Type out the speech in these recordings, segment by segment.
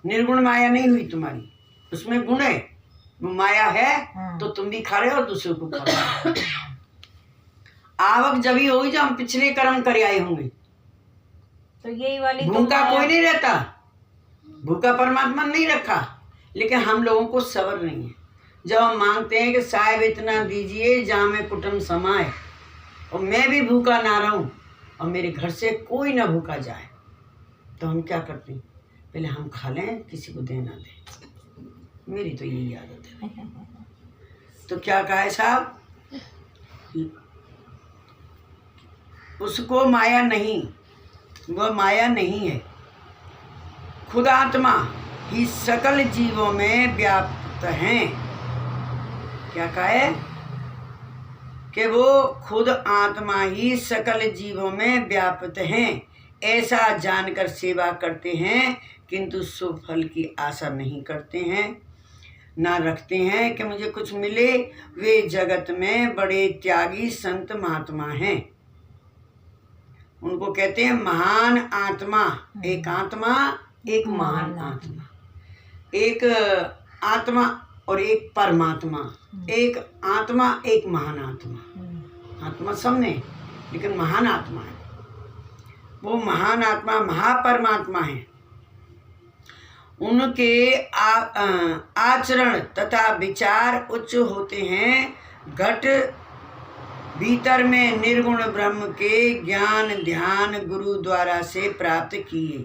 निर्गुण माया नहीं हुई तुम्हारी, उसमें गुण है, वो माया है तो तुम भी खा रहे हो और दूसरों को खा रहे हो। आवक जब ही होगी जब हम पिछले कर्म कर आए होंगे। तो यही वाली भूखा कोई नहीं रहता, भूखा परमात्मा नहीं रखा, लेकिन हम लोगों को सब्र नहीं है। जब हम मांगते हैं कि साहिब इतना दीजिए जहाँ में कुटुंब समाए और मैं भी भूखा ना रहूं और मेरे घर से कोई ना भूखा जाए, तो हम क्या करते हैं, पहले हम खा लें, किसी को देना दें। मेरी तो यही आदत है। तो क्या कहा है साहब, उसको माया नहीं, वह माया नहीं है, खुद आत्मा ही सकल जीवों में व्याप्त हैं। क्या कहा है कि वो खुद आत्मा ही सकल जीवों में व्याप्त हैं, ऐसा जानकर सेवा करते हैं, किंतु शुभ फल की आशा नहीं करते हैं, ना रखते हैं कि मुझे कुछ मिले। वे जगत में बड़े त्यागी संत महात्मा हैं, उनको कहते हैं महान आत्मा। एक आत्मा, एक महान आत्मा, एक आत्मा और एक परमात्मा, एक आत्मा एक महान आत्मा। आत्मा सबने, लेकिन महान आत्मा है वो, महान आत्मा महापरमात्मा है। उनके आचरण तथा विचार उच्च होते हैं। घट भीतर में निर्गुण ब्रह्म के ज्ञान ध्यान गुरु द्वारा से प्राप्त किए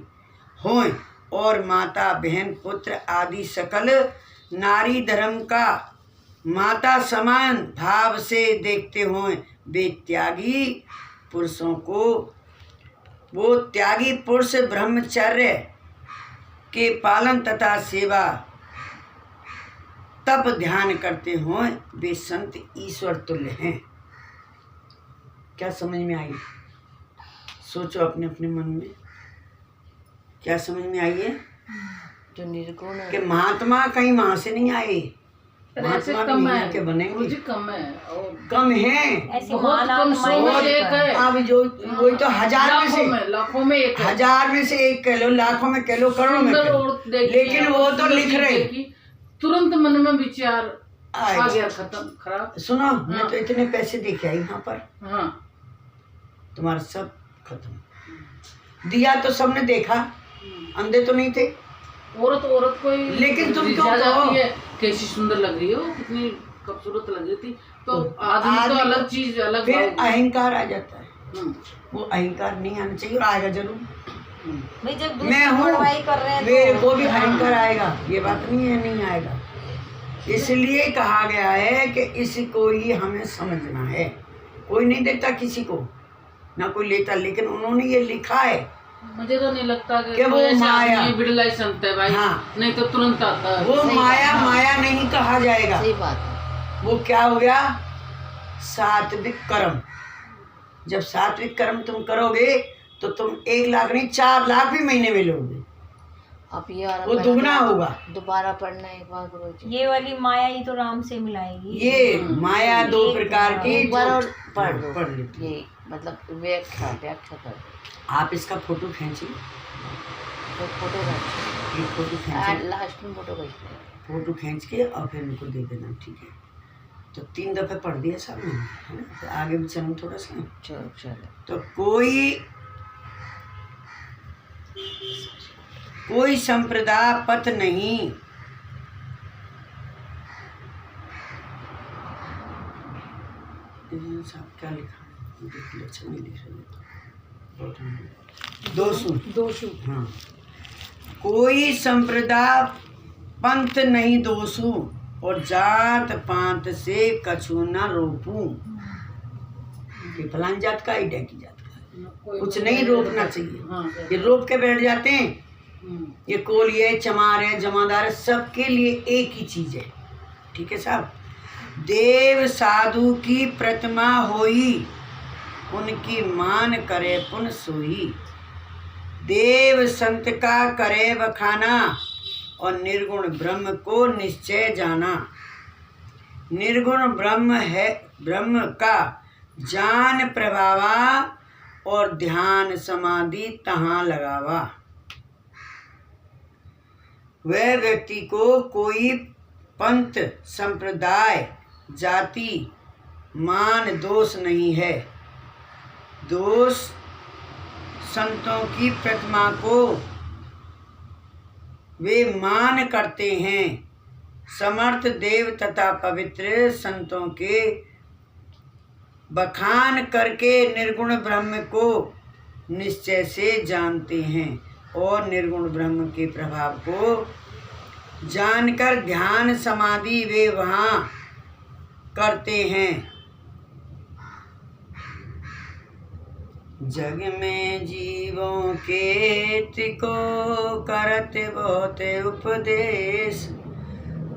हों और माता बहन पुत्र आदि सकल नारी धर्म का माता समान भाव से देखते हों, वे त्यागी पुरुषों को, वो त्यागी पुरुष ब्रह्मचर्य के पालन तथा सेवा तप ध्यान करते हों, वे संत ईश्वर तुल्य हैं। क्या समझ में आई? सोचो अपने अपने मन में, क्या समझ में आई है? जो निर्गुण कि महात्मा कहीं वहां से नहीं आए, महात्मा कम भी है, के बनेंगे, मुझे कम है और कम है। ऐसी बहुत महान कम, आत्मा 100 में से एक है। अब जो वही तो हजार में से, लाखों में एक है। हजार में से एक कह लो, लाखों में कह लो, करोड़ों में कह सुंदर लो, और देखी लेकिन है, वो तो सुंदर लिख चीज रहे। देखी, तुरंत मन में विचार आ आए। गया, खत्म, खराब। सुनो, मैं तो इतने पैसे देके आई वहां पर, हाँ, तुम्हारा सब खत्म। दिया तो सबने देखा, अंधे तो नहीं थे। औरत को ही लेकिन तुम क्यों रिझा कहो? जाती है, कैसी सुंदर लग रही हो, कितनी खूबसूरत लग रही थी। तो आदमी तो आदमी अलग चीज, अलग फिर भाव। अहंकार आ जाता है। हम्म, वो अहंकार नहीं आना चाहिए, और आएगा जरूर। भाई जब मैं दूसरी हूँ, बुराई कर रहे हैं मेरे तो को भी अहंकार आएगा, ये बात नहीं है नहीं आएगा। इसलिए कहा गया है कि इसको ही हमें समझना है। कोई नहीं देता किसी को, ना कोई लेता, लेकिन उन्होंने ये लिखा है मुझे तो नहीं लगता कि कि वो कोई ऐसा माया, आदमी बिड़ला ही संत है भाई। हाँ। नहीं तो तुरंत आता है। वो सही माया बात। माया नहीं कहा जाएगा। सही बात है। वो क्या हो गया, सात्विक कर्म। जब सात्विक कर्म तुम करोगे तो तुम 1 लाख नहीं 4 लाख भी महीने में लोगे, अब ये वाला वो पढ़ना दुगना है, होगा। दोबारा पढ़ना है एक बार गुरुजी। ये वाली माया ही तो राम से मिलाएगी। ये माया 2 प्रकार की, एक बार और पढ़ हाँ, लो, पढ़ लेते हैं। ये मतलब व्याख्या व्याख्या कर दो। आप इसका फोटो खींचिए, तो फोटो खींच, एक फोटो खींचिए, लास्ट में फोटो खींचते हैं। फोटो खींच के और फिर उनको दे देना, ठीक है? तो 3 दफे पढ़ दिया सब ने, है ना? तो आगे भी चलूँ थोड़ा सा। चलो चलो। तो कोई संप्रदाय पथ नहीं, साहब क्या लिखा है, मुझे अच्छा नहीं लिख रहे। दोषु, हाँ, कोई संप्रदाय पंथ नहीं दोषु, और जात पात से कछु न रोपू। कि फलान जात का, ही की जात का, कुछ नहीं रोकना चाहिए। हाँ, ये रोक के बैठ जाते हैं। हम्म, ये कोली है, चमार है, जमादार है, सबके लिए एक ही चीज है, ठीक है साहब? देव साधु की प्रतिमा होई, उनकी मान करे पुन सोई। देव संत का करे बखाना, और निर्गुण ब्रह्म को निश्चय जाना। निर्गुण ब्रह्म है, ब्रह्म का जान प्रभावा, और ध्यान समाधि तहाँ लगावा। वह व्यक्ति को कोई पंथ, संप्रदाय, जाति, मान, दोष नहीं है। दोष संतों की प्रतिमा को वे मान करते हैं। समर्थ देव तथा पवित्र संतों के बखान करके निर्गुण ब्रह्म को निश्चय से जानते हैं और निर्गुण ब्रह्म के प्रभाव को जानकर ध्यान समाधि वे वहाँ करते हैं। जग में जीवों के तिको करत बहुत उपदेश,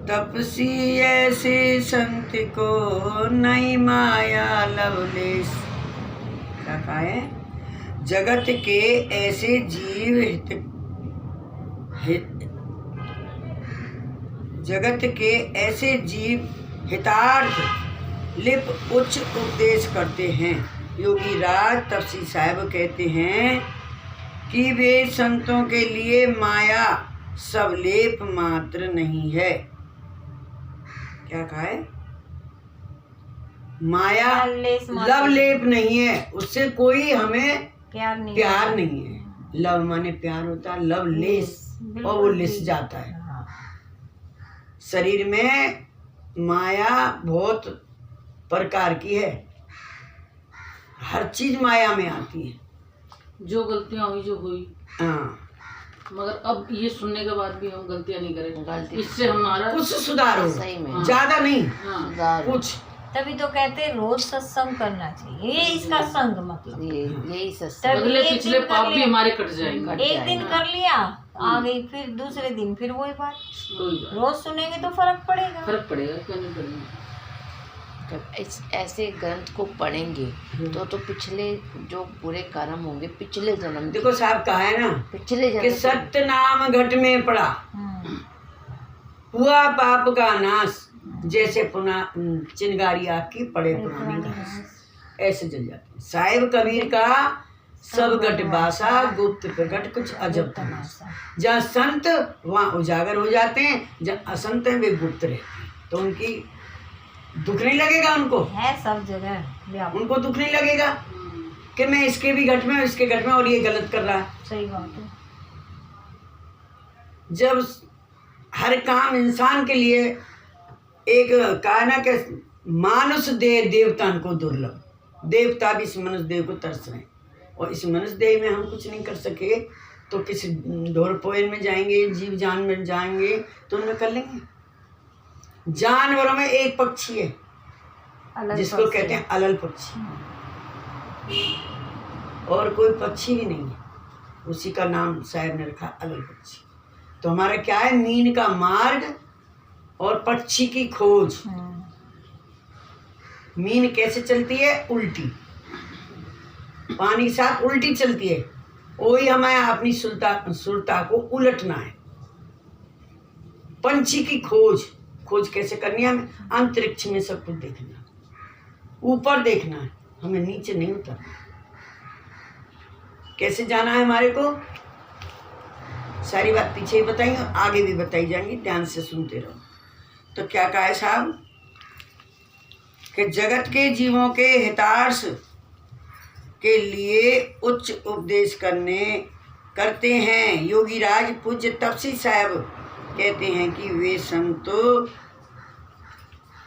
तपसी ऐसे संत को नहीं माया लवलेश। क्या कहा है? जगत के ऐसे जीव जगत के ऐसे जीव हितार्थ लिप उच्च उपदेश करते हैं। योगी राज तपसी साहब कहते हैं कि वे संतों के लिए माया सवलेप मात्र नहीं है। क्या कहा है? माया लवलेप नहीं है, उससे कोई हमें प्यार नहीं है। लव माने प्यार होता है, लव लेस, और वो लिस जाता है। शरीर में माया बहुत प्रकार की है, हर चीज माया में आती है। जो गलतियां हुई जो हुई, हाँ, मगर अब ये सुनने के बाद भी हम गलतियां नहीं करेंगे। गलती इससे हमारा कुछ सुधार हो, सही में ज्यादा नहीं, हाँ, सुधार कुछ। तभी तो कहते हैं रोज सत्संग करना चाहिए, ये इसका संग मतलब। यही सत्संग। तब अगले एक पिछले दिन पाप कर भी लिया। हमारे कट जाएंगे। एक दिन कर लिया, आ गई, फिर दूसरे दिन फिर वही बात। कोई बात रोज सुनेंगे तो फर्क पड़ेगा। फर्क पड़ेगा, क्यों नहीं पड़ेगा। जब ऐसे ग्रंथ को पढ़ेंगे तो पिछले जो बुरे कर्म होंगे पिछले जन्म देखो साहब कहा है ना पिछले कि जन्म सत्य नाम घट में पड़ा, हुआ पाप का नाश, जैसे पुनः चिंगारी आग की पड़े पुरानी घास, ऐसे जल जाते हैं। साहिब कबीर का सब घट बासा, गुप्त प्रकट कुछ अजब तमाशा। जहाँ संत वहाँ उजागर हो जाते हैं, जहाँ असंत है वे गुप्त रहते हैं। तो उनकी दुख नहीं लगेगा, उनको है सब जगह, उनको दुख नहीं लगेगा कि मैं इसके भी घट में इसके घट में और ये गलत कर रहा है। सही बात है। जब हर काम इंसान के लिए एक कहा ना कि मानुष देह देवता को दुर्लभ, देवता भी इस मनुष्य देह को तरस रहे हैं, और इस मनुष्य देह में हम कुछ नहीं कर सके तो किसी ढोर पोयन में जाएंगे, जीव जान में जाएंगे तो उनमें कर लेंगे। जानवरों में एक पक्षी है जिसको कहते हैं अलल पक्षी, और कोई पक्षी भी नहीं है, उसी का नाम साहब ने रखा अलल पक्षी। तो हमारा क्या है? मीन का मार्ग और पक्षी की खोज। मीन कैसे चलती है? उल्टी, पानी के साथ उल्टी चलती है। वही हमें अपनी सुरता को उलटना है। पंछी की खोज कैसे करनी है? हमें अंतरिक्ष में सब कुछ देखना है, ऊपर देखना है, हमें नीचे नहीं उतरना। कैसे जाना है हमारे को? सारी बात पीछे ही बताई और आगे भी बताई जाएंगी, ध्यान से सुनते रहो। तो क्या कहा है साहब कि जगत के जीवों के हितार्थ के लिए उच्च उपदेश करते हैं। योगी राज पूज्य तपसी साहब कहते हैं कि वे संतों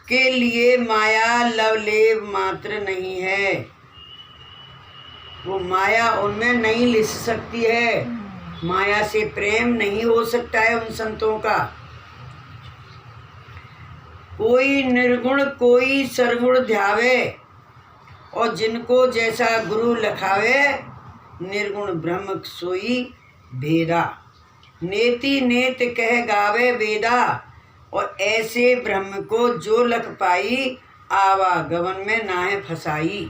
के लिए माया लवलेप मात्र नहीं है, वो माया उनमें नहीं लिस सकती है, माया से प्रेम नहीं हो सकता है उन संतों का। कोई निर्गुण कोई सरगुण ध्यावे, और जिनको जैसा गुरु लखावे, निर्गुण ब्रह्म सोई भेदा, नेति नेत कह गावे वेदा, और ऐसे ब्रह्म को जो लख पाई, आवागमन में नाहे फसाई।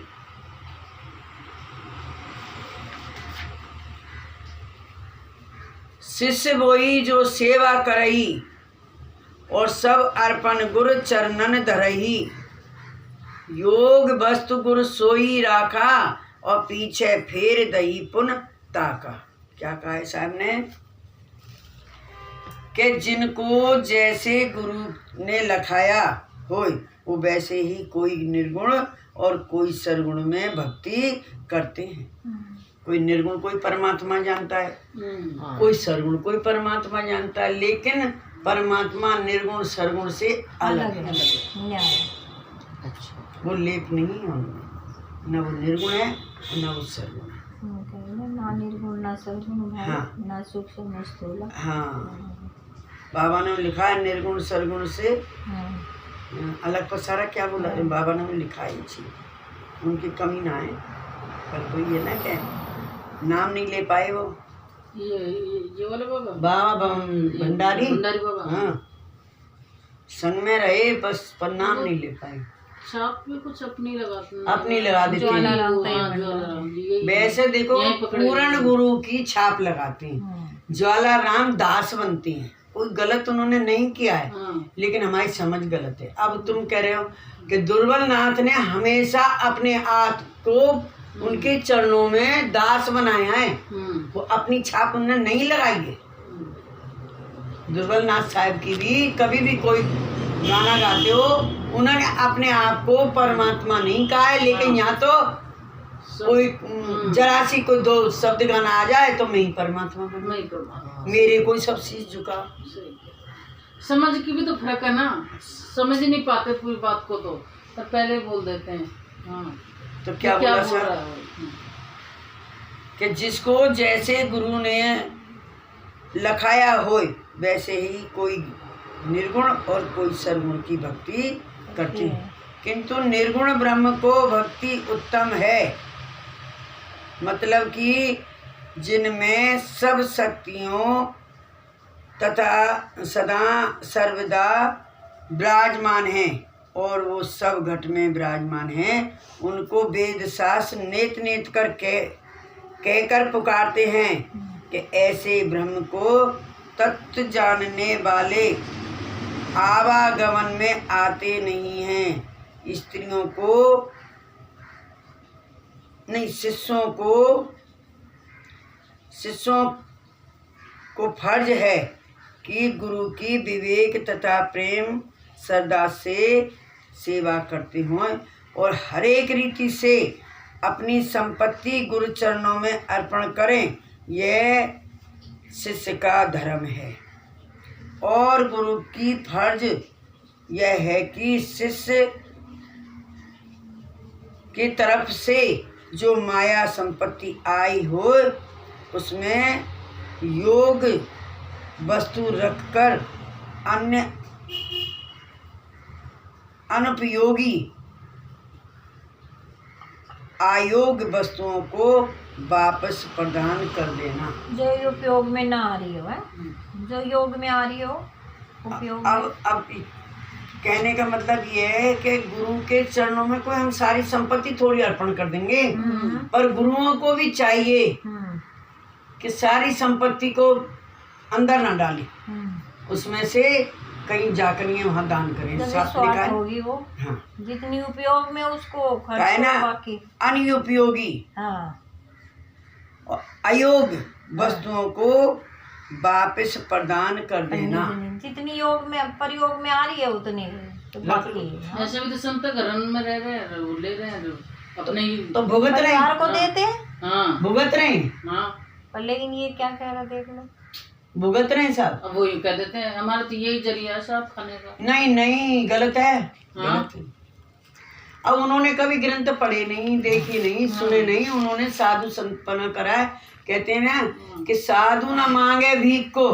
शिष्य बोई जो सेवा करही, और सब अर्पण गुरु चरणन धरही, योग वस्तु गुरु सोई राखा, और पीछे फेर दही पुन ताका। क्या कहा है साहब ने कि जिनको जैसे गुरु ने लखाया होय वो वैसे ही कोई निर्गुण और कोई सरगुण में भक्ति करते हैं। कोई निर्गुण कोई परमात्मा जानता है, हाँ। कोई सरगुण कोई परमात्मा जानता है, लेकिन परमात्मा निर्गुण सरगुण से अलग है। न्याय। अच्छा। वो लेप नहीं है उनमें, न वो निर्गुण है न वो सरगुण है। ना निर्गुण ना सगुण भाई, हाँ। ना सूक्ष्म ना स्थूल। हाँ, बाबा ने लिखा है निर्गुण सरगुण से अलग पसारा। क्या बोला बाबा ने लिखा है, चीज उनकी कमी ना है, पर कोई ये ना क्या नाम नहीं ले पाए वो ये वाले बाबा बाबा भंडारी। भंडारी बाबा। हाँ, संग में रहे बस, पर नाम नहीं ले पाए। छाप में कुछ अपनी लगाते हैं। अपनी लगा देते हैं। वैसे देखो पूर्ण गुरु की छाप लगाते हैं, ज्वालाराम दास बनते हैं। कोई गलत उन्होंने नहीं किया है, लेकिन हमारी समझ गलत है। अब तुम कह रहे हो कि दुर्बल नाथ ने हमेशा अपने आप को उनके चरणों में दास बनाया है, वो अपनी छाप उन्होंने नहीं लगाई है। दुर्बल नाथ साहब की भी कभी भी कोई गाना गाते हो, उन्होंने अपने आप को परमात्मा नहीं कहा है, लेकिन यहाँ तो कोई जरा सी कोई दो शब्द गाना आ जाए तो मैं ही परमात्मा बनूं, नहीं परमात्मा। मेरे कोई सब चीज झुका। समझ की भी तो फर्क है ना, समझ ही नहीं पाते पूरी बात को तो पहले बोल देते हैं। हाँ, तो क्या बोला बोल सर रहा है? कि जिसको जैसे गुरु ने लखाया होय वैसे ही कोई निर्गुण और कोई सरगुण की भक्ति करती है, किंतु निर्गुण ब्रह्म को भक्ति उत्तम है। मतलब कि जिनमें सब शक्तियों तथा सदा सर्वदा विराजमान हैं और वो सब घट में विराजमान हैं, उनको वेद शास्त्र नेत नेत कर कहकर पुकारते हैं कि ऐसे ब्रह्म को तत्व जानने वाले आवागमन में आते नहीं हैं। स्त्रियों को नहीं, शिष्यों को फर्ज है कि गुरु की विवेक तथा प्रेम श्रद्धा से सेवा करते हों और हर एक रीति से अपनी संपत्ति गुरु चरणों में अर्पण करें। यह शिष्य का धर्म है। और गुरु की फर्ज यह है कि शिष्य की तरफ से जो माया संपत्ति आई हो उसमें योग वस्तु रखकर अन्य अनुपयोगी अयोग वस्तुओं को वापस प्रदान कर देना। जो उपयोग में ना आ रही हो है, जो योग में आ रही हो उपयोग में। अब कहने का मतलब ये है कि गुरु के चरणों में कोई हम सारी संपत्ति थोड़ी अर्पण कर देंगे, पर गुरुओं को भी चाहिए कि सारी संपत्ति को अंदर ना डालें, उसमें से कहीं जाकर ये वहाँ दान करें। शास्त्र लिखा है होगी वो, हाँ, जितनी उपयोग में उसको खर्च है ना, बाकी अनुपयोगी हाँ और अयोग वस्तुओं को वापस प्रदान कर देना। जितनी योग में प्रयोग में आ रही है उतनी तो बाकी हाँ। ऐसे भी तो संत घर में रह रहे हैं, ले रहे हैं अपने ही, तो भुगत रहे परिवार को देते हैं हाँ भुगत रहे हाँ। पर लेकिन ये क्या कह रहा देख लो, भुगत रहे साहब। अब वो ये कह देते हैं हमारा तो यही जरिया है साहब खाने का। नहीं नहीं, गलत है, हाँ? गलत है। अब उन्होंने कभी ग्रंथ पढ़े नहीं, देखे नहीं, सुने नहीं, उन्होंने साधु संतपना करा है। कहते हैं ना कि साधु ना मांगे भीख को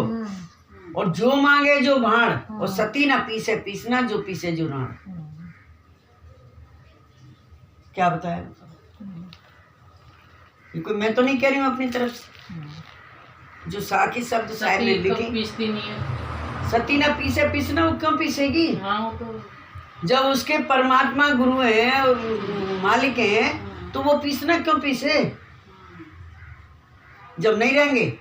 और जो मांगे जो भाण, और सती ना पीसे पीसना जो पीसे जो राण। क्या बताया? ये कोई मैं तो नहीं कह रही हूँ अपनी तरफ से, जो साकी शब्द साहब ने लिखे। पीसती नहीं है, सती ना पीसे पीसना, वो क्यों पीसेगी? हाँ वो तो जब उसके परमात्मा गुरु हैं और मालिक हैं तो वो पीसना क्यों पीसे? जब नहीं रहेंगे,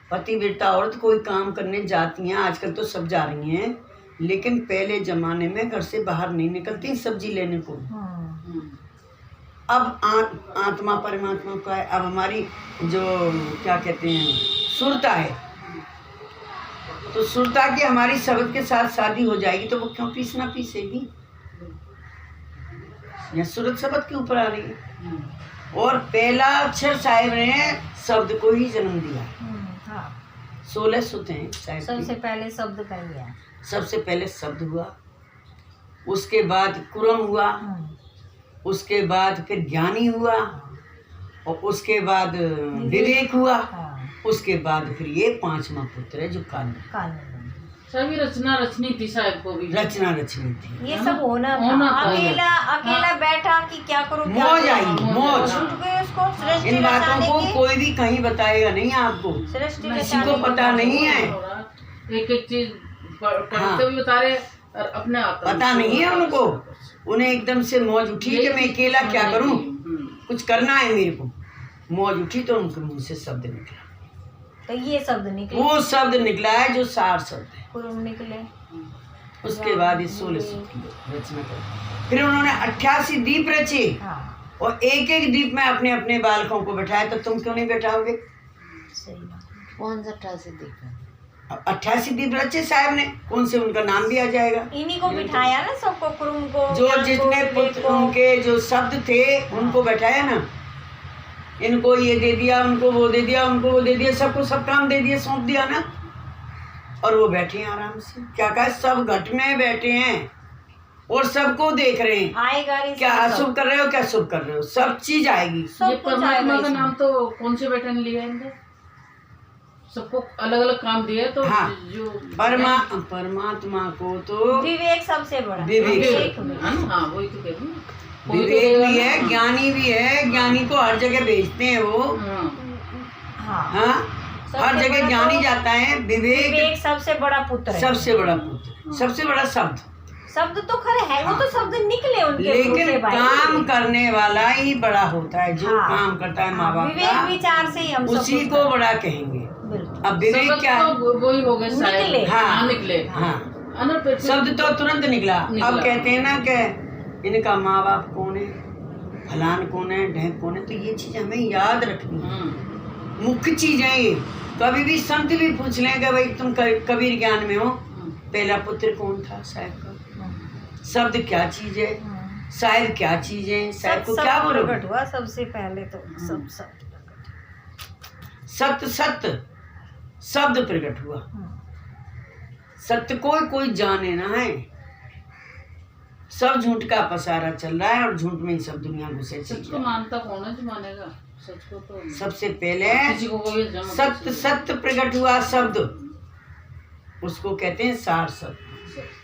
पतिव्रता औरत कोई काम करने जाती हैं, आजकल तो सब जा रही हैं, लेकिन पहले जमाने में घर से बाहर नहीं निकलती सब्जी लेने को। अब आत्मा परमात्मा का है। अब हमारी जो क्या कहते हैं सुरता है, तो सुरता की हमारी शब्द के साथ शादी हो जाएगी तो वो क्यों पीसना पीसेगी? या सूरत शब्द के ऊपर आ रही है। और पहला अक्षर साहिब ने शब्द को ही जन्म दिया। हाँ 16 सुत हैं साहिब के। सबसे पहले शब्द कर लिया। सबसे पहले शब्द हुआ, उसके बाद कुरम हुआ, उसके बाद फिर ज्ञानी हुआ, और उसके बाद विवेक हुआ, उसके बाद फिर ये 5वां पुत्र है जो काल सभी रचना रचनी थी साहब को भी। रचना रचनी थी। ये सब होना होना था। था। अकेला बैठा कि क्या करूं, क्या मौज करूं। आई, मौज। उठ गए उसको सृष्टि इन बातों रचाने को की। कोई भी कहीं बताएगा नहीं आपको, सृष्टि किसी को रचाने की पता नहीं है, एक एक चीज पढ़ते हुए बता रहे और अपने आप पता नहीं है उनको। उन्हें एकदम से मौज उठी कि मैं अकेला क्या करूं, कुछ करना है मेरे को। मौज उठी तो उनके मुंह से शब्द निकला। तो ये शब्द निकले, वो शब्द निकला है जो सार शब्द है। कुरुम निकले। उसके बाद इस 16 सूक्त की रचना कर, फिर उन्होंने 88 दीप रचे, हाँ और एक एक दीप में अपने अपने बालकों को बैठाया। तो तुम क्यों नहीं बैठाओगे? सही बात। कौन सा 88 देखा? अब 88 दीप रचे साहब ने, कौन से उनका नाम भी आ जाएगा। इन्हीं को बिठाया ना सबको, कुरुम को, जो ज्ञान को, जितने विवेक पुत्र को। उनके जो शब्द थे उनको बैठाया ना। इनको ये दे दिया, उनको वो दे दिया, उनको वो दे दिया, सबको सब काम दे दिया, सौंप दिया ना। और वो बैठे हैं आराम से। क्या कहा, सब घट में बैठे हैं और सबको देख रहे हैं। आएगा रे क्या सब। अशुभ कर रहे हो, क्या शुभ कर रहे हो, सब चीज आएगी। सब ये कुछ परमात्मा आएगा का इसमें। नाम तो कौन से बेटे ने लिया इनका? सबको अलग अलग काम दिया तो हाँ। जो परमात्मा को तो विवेक सबसे बड़ा। विवेक। में। हाँ वही तो कह रही हूँ। कोई तो विवेक देगा भी ना। है, ज्ञानी भी है। ज्ञानी को हर जगह भेजते हैं वो। हाँ। हाँ हाँ, हर सबसे जगह बड़ा ज्ञानी तो जाता है। विवेक विवेक सबसे बड़ा पुत्र है। सबसे बड़ा पुत्र, सबसे बड़ा शब्द। शब्द तो खरे है, वो तो शब्द निकले उनके मुंह से लेकिन भाई। काम करने वाला ही बड़ा होता है। जो हाँ। काम करता है माँ बाप विवेक का, विचार से ही हम सब उसी कुछ को करते बड़ा कहेंगे। हैं। बिल्कुल। अब विवेक शब्द क्या है? तो वही हो गए शायद। निकले। हाँ। निकले। हाँ, अनर पे शब्द तो तुरंत निकला। निकला। अब कहते हैं ना कि इनका माँ बाप कौन है, फलान कौन है, ढेंक कौन है। तो ये चीज हमें याद रखनी है, मुख्य चीज है ये। कभी भी संत भी पूछ लें कि भाई तुम कबीर ज्ञान में हो, पहला पुत्र कौन था साहब का, शब्द क्या चीज है, साहिब क्या चीज है, साहिब को क्या बोलोगे। प्रकट हुआ सबसे पहले तो सब सब सत्य सत्य शब्द प्रकट हुआ। सत्य कोई जाने ना है। सब झूठ का पसारा चल रहा है और झूठ में ही सब दुनिया घुसे सच चली को है। मानता कौन है जो मानेगा? सच को तो सबसे पहले किसी को कोई जमा सत्य सत्य प्रकट हुआ शब्द, उसको कहते हैं सार शब्द।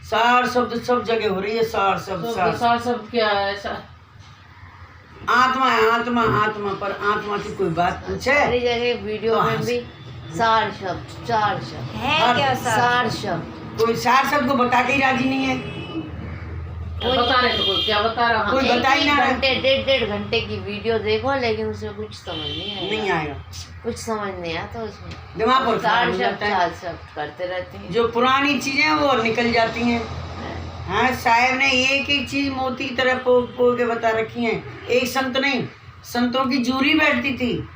सार शब्द सब जगह हो रही है। सार शब्द, सार सार सब क्या है ऐसा? आत्मा है, आत्मा आत्मा। पर आत्मा की कोई बात पूछे सारी जगह वीडियो तो में भी सार शब्द, चार शब्द, है क्या सार शब्द। कोई सार शब्द को बता के ही राजी नहीं है। बता रहे तो कोई क्या बता रहा? कोई एक बता ही ना रहा। घंटे 1.5 घंटे की वीडियो देखो लेकिन उसमें कुछ समझ नहीं आएगा। नहीं आएगा, कुछ समझ नहीं आता उसमें। दिमाग पर चार खराब हो शब्द जाता है। चार शब्द करते रहते हैं। जो पुरानी चीजें हैं वो निकल जाती हैं। हाँ, साहब ने एक एक चीज मोती की तरह पो के बता रखी है। एक संत नहीं, संतों की जूरी बैठती थी।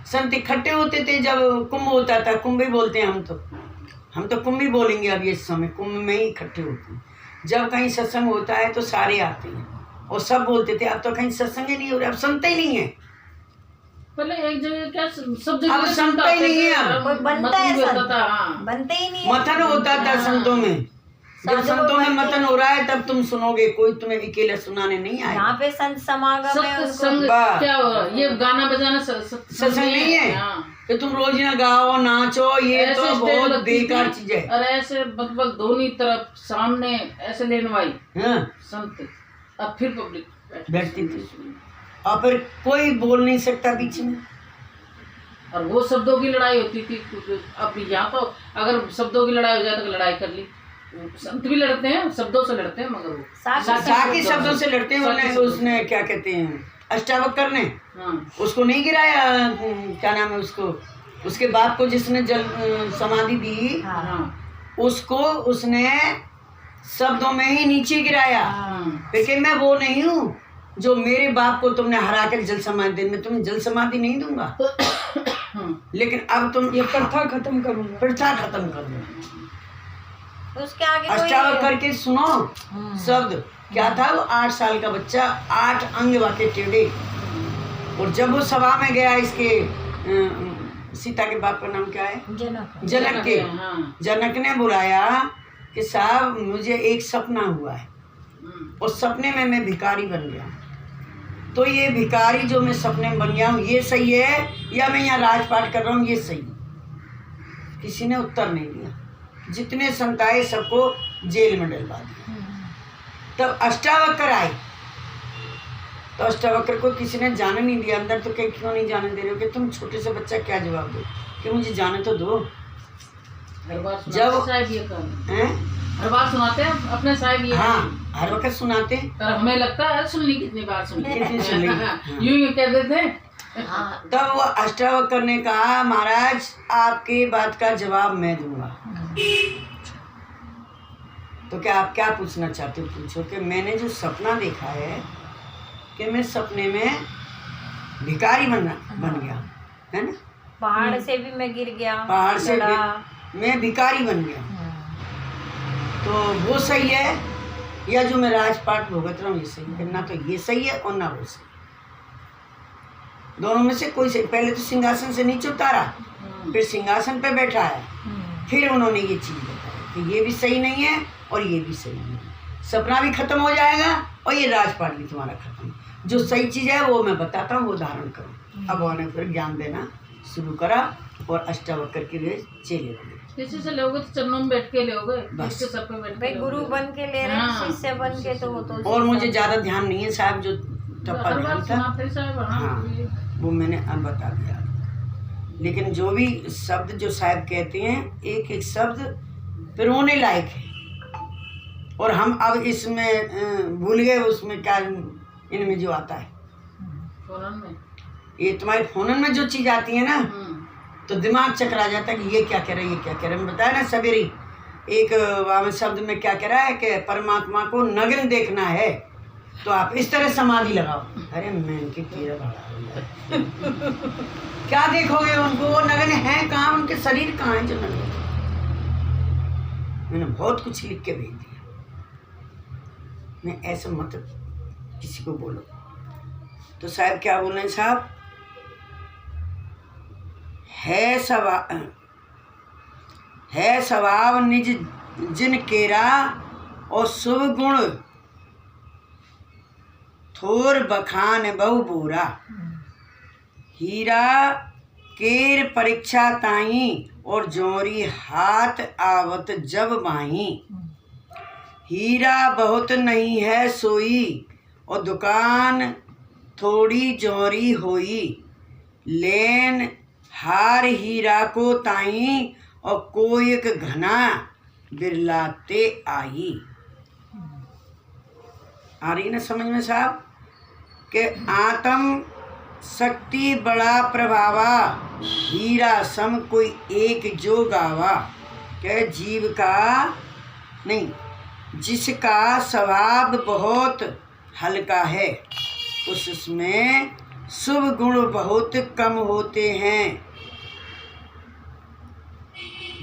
संत इकट्ठे होते थे जब कुंभ होता था। कुंभ ही बोलते हैं हम तो कुंभ ही बोलेंगे अब इस समय। कुंभ में ही इकट्ठे होते हैं। जब कहीं सत्संग होता है तो सारे आते हैं और सब बोलते थे अब तो कहीं सत्संग ही नहीं हो रहा, अब संत ही नहीं है। पहले एक जगह क्या सब अब जगह संत ही नहीं है। अब कोई बनता है होता संत। था। हाँ। बनते ही नहीं है। मथन होता था संतों में। जब साधु संतों में को मथन हो रहा है तब तुम सुनोगे, कोई तुम्हें अकेला सुनाने नहीं आएगा। यहाँ पे संत समागम है उनको। सत्संग वाह। क्या हो रहा? ये गाना बजाना सत्संग नहीं है हाँ। कि तुम रोज ना गाओ नाचो, ये ऐसे तो स्टेज बहुत लगती बेकार थी, चीज है। और ऐसे मतलब दोनों तरफ सामने ऐसे लेनवाई हाँ, संत, अब फिर पब्लिक बैठती थी और फिर कोई बोल नहीं सकता बीच में। और वो शब्दों की लड़ाई होती थी। अब यहाँ तो अगर शब्दों की लड़ाई हो जाए तो लड़ाई कर ली। संत भी लड़ते हैं, शब्दों से लड़ते हैं, मगर वो साकी शब्दों से लड़ते हैं। उन्हें उसने क्या कहते हैं, अष्टावक्र ने हाँ उसको नहीं गिराया। क्या नाम है उसको, उसके बाप को जिसने जल समाधि दी, हाँ उसको उसने शब्दों में ही नीचे गिराया। हाँ लेकिन मैं वो नहीं हूँ जो मेरे बाप को तुमने हरा कर जल समाधि दे। मैं तुम्हें जल समाधि नहीं दूंगा, लेकिन अब तुम ये प्रथा खत्म करूंगा, प्रथा खत्म कर दूंगा। उसके आगे कोई अष्टावक्र के सुनो शब्द क्या था। वो 8 साल का बच्चा, 8 अंग वाके टेढ़े। और जब वो सभा में गया, इसके सीता के बाप का नाम क्या है, जनक के, जनक ने बुलाया कि साहब मुझे एक सपना हुआ है और सपने में मैं भिखारी बन गया। तो ये भिखारी जो मैं सपने में बन गया हूँ ये सही है या मैं यहाँ राजपाट कर रहा हूँ ये सही? किसी ने उत्तर नहीं दिया। जितने संत आए सबको जेल में डलवा दिया। तब अष्टावक्र आए तो अष्टावक्र को किसी ने जाने नहीं दिया अंदर। तो क्या क्यों नहीं जाने दे रहे हो कि तुम छोटे से बच्चा क्या जवाब दो कि मुझे जाने तो दो। जब हर बार सुनाते हैं अपने साहिब ये। हाँ, हर वक्त सुनाते हैं। पर हमें लगता है सुन ली कितनी बार सुन ली, कितनी सुन ली। हाँ। यूं कह देते हैं। हाँ तब वो अष्टावक्र ने कहा महाराज आपकी बात का जवाब मैं दूंगा। तो क्या आप क्या पूछना चाहते हो पूछो। कि मैंने जो सपना देखा है कि मैं सपने में भिखारी बन गया है ना, पहाड़ से भी मैं गिर गया, पहाड़ से चढ़ा। मैं भिखारी बन गया। तो वो सही है या जो मैं राजपाट भुगत रहा हूँ ये सही है? ना तो ये सही है और ना वो सही। दोनों में से कोई सही। पहले तो सिंहासन से नीचे उतारा, फिर सिंहासन पे बैठा है, फिर उन्होंने ये चीज़ बताई कि ये भी सही नहीं है और ये भी सही नहीं है। सपना भी खत्म हो जाएगा और ये राजपाट भी तुम्हारा खत्म। जो सही चीज़ है वो मैं बताता हूँ, वो धारण करो। अब उन्होंने फिर ज्ञान देना शुरू करा और अष्टावक्र के लिए चेले बने। किसी से लोगे तो चरणों में बैठ के लोगे, बस। इसके सर पे बैठ भाई के गुरु लोगे। बन के ले रहे हैं, हाँ। शिष्य बन के तो वो तो और मुझे ज़्यादा ध्यान नहीं है साहब, जो टप्पा हर बार ध्यान था सुनाते साहब। हाँ हाँ वो मैंने अब बता दिया। लेकिन जो भी शब्द जो साहब कहते हैं एक एक शब्द पिरोने लायक है। और हम अब इसमें भूल गए उसमें क्या इनमें जो आता है फोनन में। ये तुम्हारे फोनन में जो चीज़ आती है ना तो दिमाग चकरा जाता है कि ये क्या कह रहा है, ये क्या कह रहा है। मैं बताया ना सवेरे एक वहाँ शब्द में क्या कह रहा है कि परमात्मा को नग्न देखना है तो आप इस तरह समाधि लगाओ। अरे मैं इनकी पीड़ा बढ़ा क्या देखोगे उनको, वो नग्न है कहाँ, उनके शरीर कहाँ है जो नग्न है? मैंने बहुत कुछ लिख के भेज दिया। मैं ऐसा मत किसी को बोलो। तो साहब क्या बोल रहे हैं साहब, है स्वभाव निज जिन केरा और शुभ गुण थोर बखान बहु बोरा। हीरा केर परीक्षा ताई और जोरी हाथ आवत जब बाही। हीरा बहुत नहीं है सोई और दुकान थोड़ी जोरी होई। लेन हार हीरा को ताई और कोई एक घना बिरलाते आई। आ रही ना समझ में साहब कि आत्म शक्ति बड़ा प्रभावा हीरा सम कोई एक जो गावा। के जीव का नहीं, जिसका स्वभाव बहुत हल्का है उसमें शुभ गुण बहुत कम होते हैं।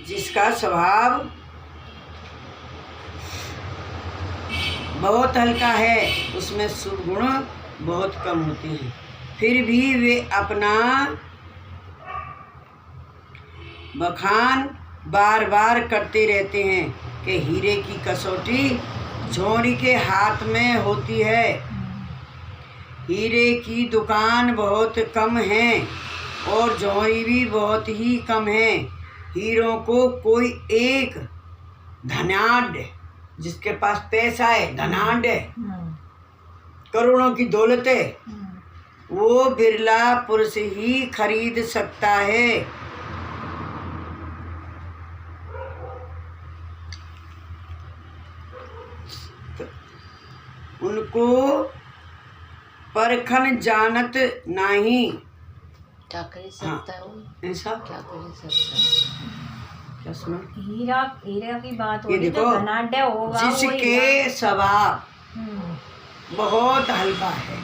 जिसका स्वभाव बहुत हल्का है उसमें शुभ गुण बहुत कम होते हैं। फिर भी वे अपना बखान बार बार करते रहते हैं कि हीरे की कसौटी झोरी के हाथ में होती है। हीरे की दुकान बहुत कम है और जौहरी भी बहुत ही कम है। हीरों को कोई एक धनाढ़, जिसके पास पैसा है, धनाढ़ है, करोड़ों की दौलत है, वो बिरला पुरुष ही खरीद सकता है। उनको परखन जानत नहीं। क्या कर सकता है वो? ऐसा क्या कर सकता है? क्या सुना? हीरा हीरा की बात हो ये रही, देखो, जो धनाढ़ होगा वो जिसके हीरा। स्वभाव बहुत हल्का है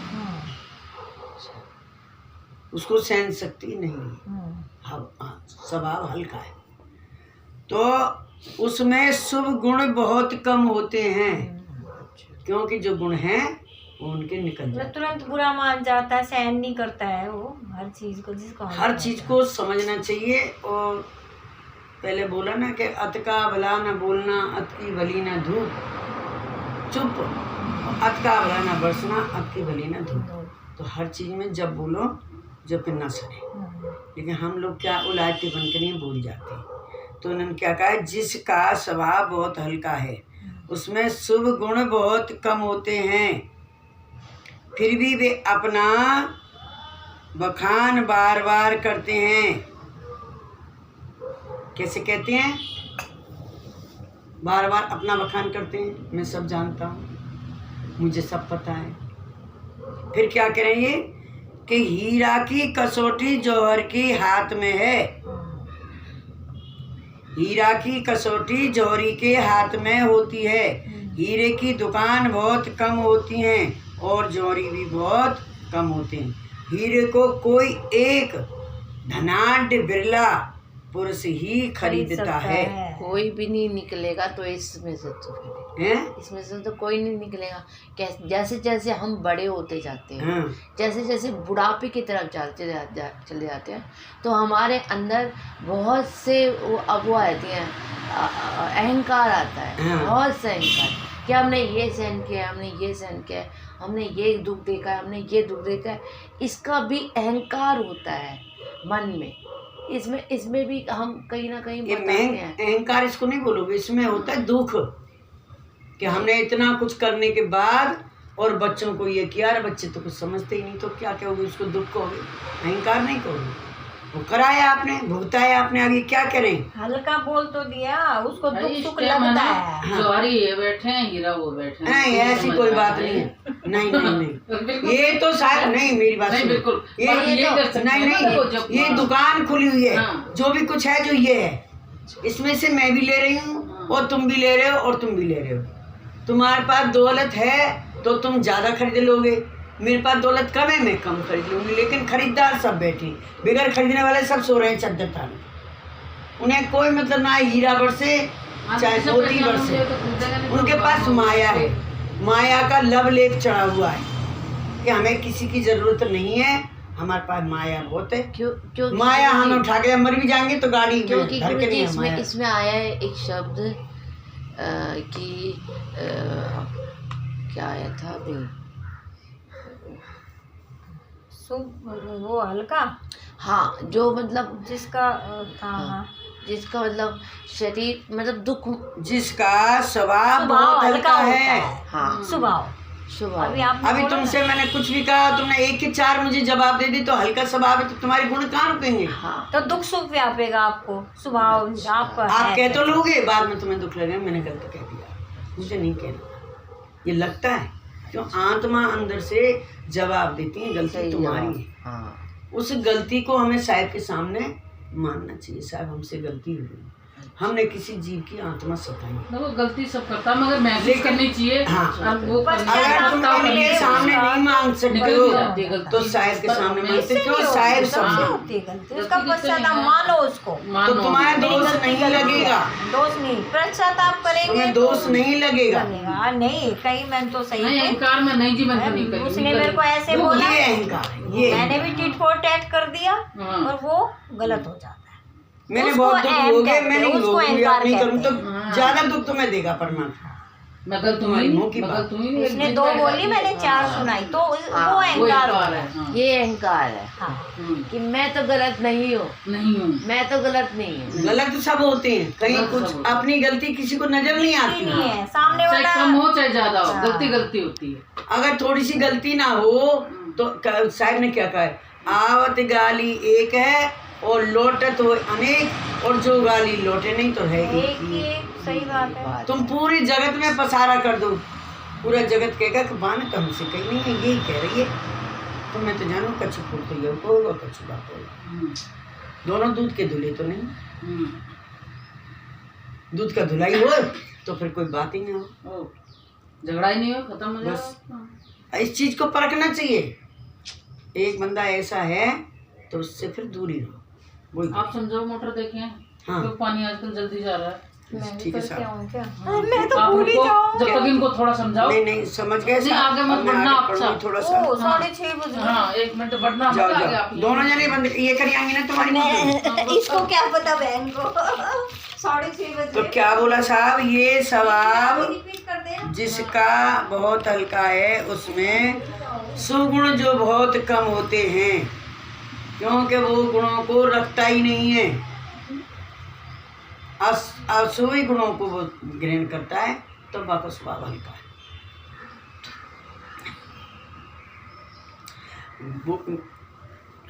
उसको सहन शक्ति नहीं है। हाँ, स्वभाव हल्का है तो उसमें शुभ गुण बहुत कम होते हैं, क्योंकि जो गुण हैं वो उनके निकल मतलब जाते तुरंत बुरा मान जाता है, सहन नहीं करता है वो हर चीज को, जिसको हैं। हर चीज को समझना चाहिए। और पहले बोला ना कि अत का भला न बोलना, अत की भली न धूप, चुप, अत का भला न बरसना, अत की भली न धूप। तो हर चीज में जब बोलो जब फिर ना सहे। लेकिन हम लोग क्या उलाटे बन के नहीं बोल जाते। तो उन्होंने क्या कहा, जिसका स्वभाव बहुत हल्का है उसमें शुभ गुण बहुत कम होते हैं, फिर भी वे अपना बखान बार बार करते हैं। कैसे कहते हैं? बार बार अपना बखान करते हैं, मैं सब जानता हूँ, मुझे सब पता है। फिर क्या करेंगे कि हीरा की कसौटी जौहर के हाथ में है। हीरा की कसौटी जौहरी के हाथ में होती है। हीरे की दुकान बहुत कम होती हैं और जौहरी भी बहुत कम होते हैं। हीरे को कोई एक धनाढ्य बिरला पुरुष ही खरीदता है। कोई भी नहीं निकलेगा तो इसमें से तो फिर हैं? इसमें से तो कोई नहीं निकलेगा। जैसे जैसे हम बड़े होते जाते हैं, हाँ। जैसे जैसे बुढ़ापे की तरफ चले जाते हैं, तो हमारे अंदर बहुत से वो आती हैं, अहंकार आता है। हाँ। बहुत से अहंकार कि हमने ये सहन किया, हमने ये सहन किया, हमने ये दुख देखा है, हमने ये दुख देखा है। इसका भी अहंकार होता है मन में। इसमें भी हम कहीं ना कहीं ये बताते हैं। अहंकार इसको नहीं बोलोगे, इसमें होता है दुख कि हमने इतना कुछ करने के बाद और बच्चों को ये किया। अरे बच्चे तो कुछ समझते ही नहीं, तो क्या कहोगे उसको? दुख कहोगे, अहंकार नहीं कहोगे। वो कराया आपने, भुगताया आपने, आगे क्या करें? हल्का बोल तो दिया, उसको दुख इस सुख टाइम है लगता ना, है। जौहरी ये बैठे हैं, हीरा वो बैठे हैं। नहीं, ऐसी कोई बात नहीं है। नहीं नहीं नहीं, बिल्कुल। ये तो शायद नहीं, मेरी बात नहीं, सुनो। बिल्कुल। ये पर ये कर सकते नहीं हैं ना, देखो, नहीं, जब- ये दुकान खुली हुई है। हाँ। जो भी कुछ है, जो ये है, इसमें से मैं भी ले रही हूँ और तुम भी ले रहे हो और तुम भी ले रहे हो। तुम्हारे पास दौलत है तो तुम ज्यादा खरीद लोगे, मेरे पास दौलत कम है, मैं कम खरीद लूंगी। लेकिन खरीदार सब बैठे, बिगर खरीदने वाले सब सो रहे हैं चद्दर ताने। उन्हें कोई मतलब ना है हीरा बरसे चाहे मोती बरसे, उनके पास माया है। माया का लब लेप चढ़ा हुआ है कि हमें किसी की जरूरत नहीं है, हमारे पास माया बहुत है। क्यों माया हम उठा के मर भी जाएंगे तो गाड़ी में क्योंकि धर के नहीं है माया। इसमें आया है एक शब्द कि क्या आया था अभी, वो हल्का, हाँ, जो मतलब जिसका था, हाँ, जिसका मतलब शरीर मतलब दुख, जिसका स्वभाव बहुत हल्का है। हाँ, स्वभाव। शुभ अभी आपने अभी बोला तुमसे मैंने कुछ भी कहा, तुमने एक के चार मुझे जवाब दे दी, तो हल्का स्वभाव है तो तुम्हारे गुण कहाँ रुकेंगे? हाँ, तो दुख सुख व्यापेगा आपको, स्वभाव आपका आप है। कह तो लोगे, बाद में तुम्हें दुख लगेगा मैंने गलत कह दिया, मुझे नहीं कहना। ये लगता है क्यों? आत्मा अंदर से जवाब देती है, गलती सही तुम्हारी जवाब, है। हाँ, उस गलती को हमें साहब के सामने मानना चाहिए, साहब हमसे गलती हुई, हमने किसी जीव की आत्मा सताई। देखो गलती सब करता है, मगर महसूस लेकिन- करनी चाहिए। हाँ। अब वो करनी अगर चाहिए, तुम पछतावा इनके करनी चाहिए। सामने नहीं मांग सकते निकल हो भी जाती है गलती। तो साहब के सामने पर मांगते इससे क्यों? नहीं साहब होती, सबसे समझो होती है गलती, उसका गलती किससे पश्चाताप नहीं है? मानो उसको। तो मानो। तुम्हारा दोष गलती नहीं गलती लगेगा, दोष नहीं, पश्चाताप करेंगे तुम्हें तो दोष नहीं लगेगा। लगेगा। नहीं, कहीं मैं तो सही नहीं, थी। अहंकार में नहीं जी, मैं तो नहीं करी। उसने मेरे को ऐसे वो बोला, ये अहंकार है, ये मैंने भी टिट फॉर टैट कर दिया हाँ। और वो गलत हो जाता है। मैंने उसको बहुत दुख अहम हो गए, कहते मैं हैं, नहीं उसको भोगूंगी, अब अहंकार नहीं करूँ तो कहते हैं। ज्यादा दुख तुम्हें देगा परमात्मा। मैं गलत हुई तुम्हारी नहीं, मुंह की मैं बात। गलत हुई नहीं, इसने एक दो जिंदा बोली, है। मैंने चार सुनाई, तो वो हाँ, अहंकार वो हो अहंकार गया। है, हाँ। ये अहंकार है हाँ, कि मैं तो गलत नहीं हूँ, नहीं हूँ। मैं तो गलत नहीं हूँ। गलत सब होते हैं, कहीं गलत सब कुछ होते हैं। अपनी गलती किसी को नजर नहीं आती। नहीं है सामने चाहे वाला। कम हो चाहे ज्यादा हो, हाँ। गलती गलती होती है। अगर थोड़ी सी गलती ना हो तो साहब ने क्या कहा है, आवत गाली एक है और लोटत हो अनेक, और जो गाली लोटे नहीं तो है एक एक ही ही। एक, सही बात है। तुम पूरी जगत में पसारा कर दो, पूरा जगत कहेगा कि बान तो हमसे कहीं नहीं है, यही कह रही है। तो मैं तो जानू कच्छु फूल तो ये होगा, कच्छु बात होगा। दोनों दूध के धुले तो नहीं, दूध का धुलाई हो तो फिर कोई बात ही नहीं हो। ओ, झगड़ा ही नहीं हो, खत्म हो बस। जाएगा। इस चीज को परखना चाहिए। एक बंदा ऐसा है तो उससे फिर दूरी रहो। वही आप समझो, मोटर देखें, हाँ। क्यों पानी आजकल जल्दी जा रहा है? मैं भी ठीक है करके साहब। आऊँ क्या? मैं तो आप भूल ही इनको जाऊँ। जब तक इनको थोड़ा समझाओ। नहीं नहीं समझ गए नहीं, साहब, आगे मत अब मैं बढ़ना आगे आप पढ़ूंगी साहब। थोड़ा सा। ओ 6:30 बज गए। हाँ 1 मिनट बढ़ना जाओ मत आगे जाओ आप। दोनों जने बंद ये करी आएंगी ना तुम्हारी मम्मी। मैं इसको क्या पता बहन को 6:30 बज तो गए। क्या बोला साहब, ये सवाब रिपीट कर देना। जिसका बहुत हल्का है उसमें सुगुण जो बहुत कम होते हैं, क्योंकि वो गुणों को रखता ही नहीं है, अशुभ गुणों को वो ग्रहण करता है, तो बाकी स्वभाव हल्का है।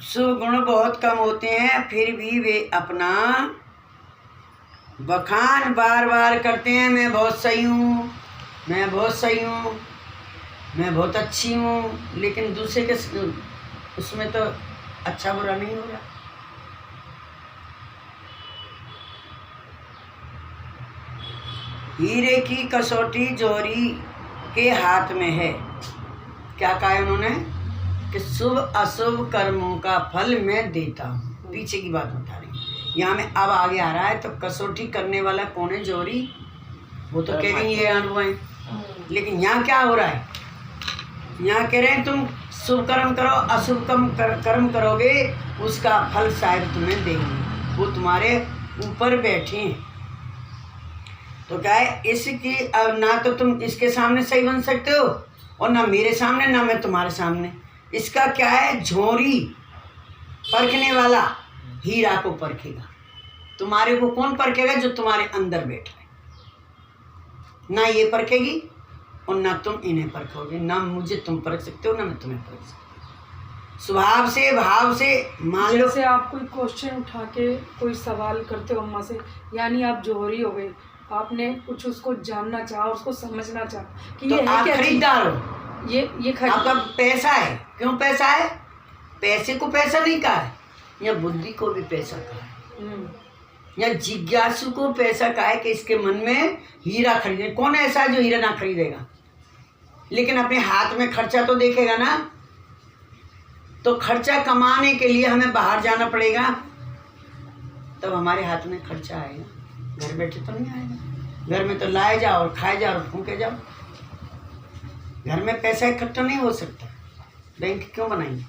सुगुण बहुत कम होते हैं, फिर भी वे अपना बखान बार बार करते हैं, मैं बहुत सही हूँ, मैं बहुत सही हूँ, मैं बहुत अच्छी हूँ, लेकिन दूसरे के उसमें तो अच्छा बुरा नहीं हो रहा। हीरे की कसौटी जोहरी के हाथ में है। क्या कहा है उन्होंने कि शुभ अशुभ कर्मों का फल मैं देता हूँ। पीछे की बात बता रही हूँ, यहाँ में अब आगे आ रहा है। तो कसौटी करने वाला कौन है? जोहरी। वो तो कह रही है अनुभव है, लेकिन यहाँ क्या हो रहा है? यहाँ कह रहे हैं तुम शुभ कर्म करो, अशुभ कर्म करोगे, उसका फल शायद तुम्हें देंगे, वो तुम्हारे ऊपर बैठे हैं। तो क्या है इसकी, अब ना तो तुम इसके सामने सही बन सकते हो और ना मेरे सामने, ना मैं तुम्हारे सामने। इसका क्या है? झोरी परखने वाला हीरा को परखेगा। तुम्हारे को कौन परखेगा? जो तुम्हारे अंदर बैठा है। ना ये परखेगी और ना तुम इन्हें परखोगे, ना मुझे तुम परख सकते हो, ना मैं तुम्हें परख सकता हूँ। स्वभाव से, भाव से मान लो। जैसे आप कोई क्वेश्चन उठा के कोई सवाल करते हो अम्मा से, यानी आप जोहरी हो गए, आपने कुछ उसको जानना चाहा, उसको समझना चाहा कि तो ये है आप क्या चीज़? खरीदार हो, ये आपका पैसा है। क्यों पैसा है? पैसे को पैसा नहीं कहा है, या बुद्धि को भी पैसा कहा है, या जिज्ञासु को पैसा कहा है कि इसके मन में हीरा खरीदे। कौन ऐसा है जो हीरा ना खरीदेगा? लेकिन अपने हाथ में खर्चा तो देखेगा ना। तो खर्चा कमाने के लिए हमें बाहर जाना पड़ेगा, तब हमारे हाथ में खर्चा आएगा। घर बैठे तो नहीं आएगा। घर में तो लाए जाओ और खाए जाओ और फूके जाओ। घर में पैसा इकट्ठा नहीं हो सकता। बैंक क्यों बनाएंगे?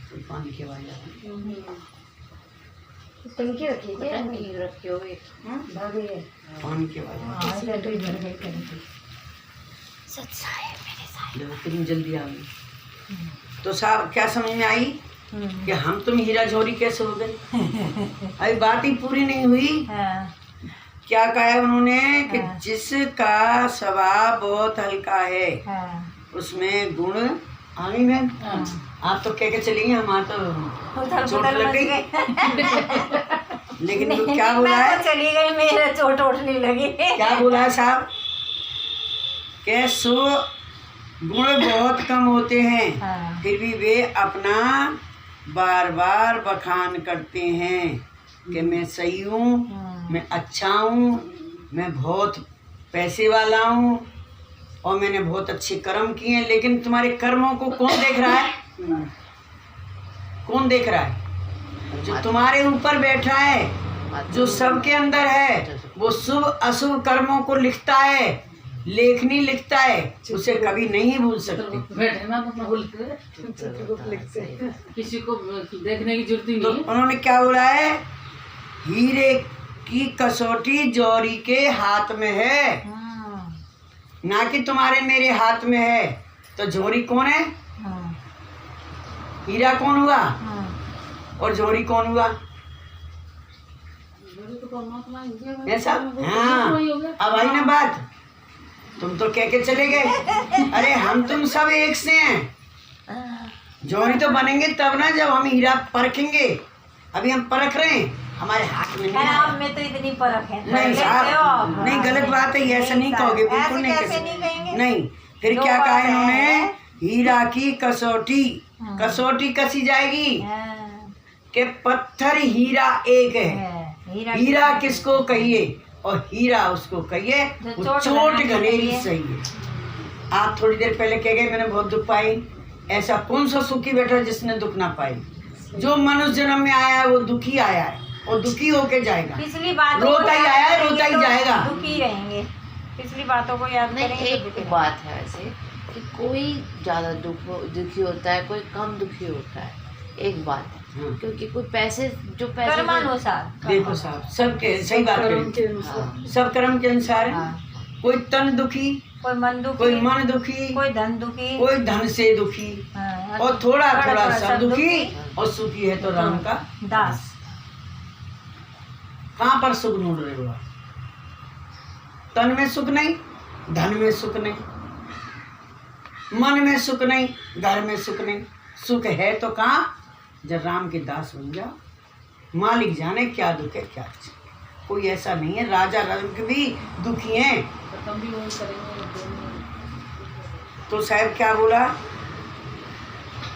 तो पानी की आवाज आ रही है। टंकी रखी है क्या? नहीं रखी होगी। भर गई है। पानी की आवाज आ हाँ इधर तो ही भर गई टंकी। रही है। कितनी जल्दी आ गई। तो साहब क्या समझ में आई कि हम तुम हीरा झोरी कैसे हो गए? अभी बात ही पूरी नहीं हुई। हाँ। क्या कहा है उन्होंने कि हाँ। जिसका स्वभाव बहुत हल्का है हाँ। उसमें गुण आ गई। मैम आप तो कह के चलेंगे, हमारा तो उधर चोट उधर लग मच गई। गए। लेकिन तो क्या बोला मैं है? तो चली गई, मेरे चोट उठने लगी। क्या बोला है साहब? कि सो गुण बहुत कम होते हैं, हाँ। फिर भी वे अपना बार बार बखान करते हैं कि मैं सही हूँ, मैं अच्छा हूँ, मैं बहुत पैसे वाला हूँ और मैंने बहुत अच्छे कर्म किए हैं। लेकिन तुम्हारे कर्मों को कौन देख रहा है? कौन देख रहा है? जो तुम्हारे ऊपर बैठा है, जो सबके अंदर है, वो शुभ अशुभ कर्मों को लिखता है, लेखनी लिखता है, उसे कभी नहीं भूल सकते। बैठे ना तो भूलते लिखते हैं। किसी को देखने की जरूरत ही तो नहीं है। उन्होंने क्या बोला है? हीरे की कसौटी जोहरी के हाथ में है, ना कि तुम्हारे मेरे हाथ में है। तो जोहरी कौन है? हीरा कौन हुआ और जोहरी कौन हुआ? ऐसा? हाँ, अब आई ना बात। तुम तो कह के चले गए। अरे हम तुम सब एक से हैं। जोहरी तो बनेंगे तब ना जब हम हीरा परखेंगे। अभी हम परख रहे हैं, हमारे हाथ में नहीं है। आप में तो इतनी परख है। नहीं साहब, नहीं गलत बात है, ऐसा नहीं कहोगे, बिल्कुल नहीं ऐसे कह नहीं सकते। कहेंगे। नहीं, फिर जो क्या कहा बात है इन्होंने? है। हीरा की कसौटी, कसौटी कसी जाएगी कि पत्थर हीरा एक है। हीरा किसको कहिए और हीरा उसको कहिए, जो वो चोट चोट घनेरी घनेरी सही है। आप थोड़ी देर पहले कह गए मैंने बहुत दुख पाई। ऐसा कौन सा सुखी बैठा जिसने दुख ना पाई? जो मनुष्य जन्म में आया है वो दुखी आया है। और दुखी होके जाएगा। पिछली बातों को रोता ही याद आया, करेंगे रोता ही तो जाएगा। दुखी रहेंगे। पिछली बातों को याद नहीं, करेंगे तो दुखी एक बात है ऐसे कि कोई ज़्यादा दुखी होता है, कोई कम दुखी होता है, एक बात है। हाँ। क्योंकि कोई पैसे कर्मानुसार। देखो साहब, सबके सही बात कर्म है, के अनुसार। हाँ, सब कर्म के अनुसार है। हाँ, कोई तन दुखी, कोई मन दुखी, कोई मन दुखी, कोई धन दुखी, कोई धन से दुखी, हाँ, और थोड़ा थोड़ा थोड़ा थोड़ा सब सब दुखी, दुखी। और सुखी है तो राम का। दास। कहाँ पर सुख ढूंढ रहे हो आप? तन में सुख नहीं, धन में सुख नहीं, मन में सुख नहीं, घर में सुख नहीं। सुख है तो कहाँ? जब राम के दास बन जाओ। मालिक जाने क्या दुख है क्या सुख है। कोई ऐसा नहीं है, राजा रंग भी दुखी हैं। खत्म भी वही करेंगे। तो साहब क्या बोला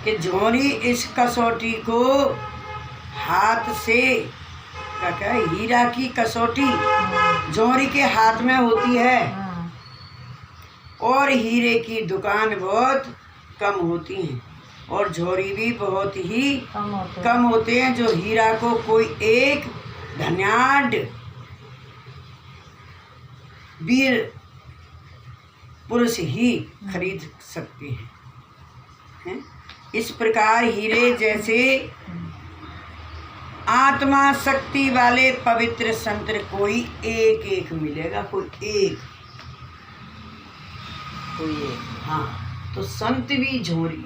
कि झोरी इस कसौटी को हाथ से, क्या क्या है, हीरा की कसौटी झोरी के हाथ में होती है, हाँ, और हीरे की दुकान बहुत कम होती हैं, और झोरी भी बहुत ही कम होते हैं, जो हीरा को कोई एक धन्याढ़ वीर पुरुष ही खरीद सकते हैं। इस प्रकार हीरे जैसे आत्मा शक्ति वाले पवित्र संत कोई एक एक मिलेगा, कोई एक। कोई एक। हाँ, तो संत भी झोरी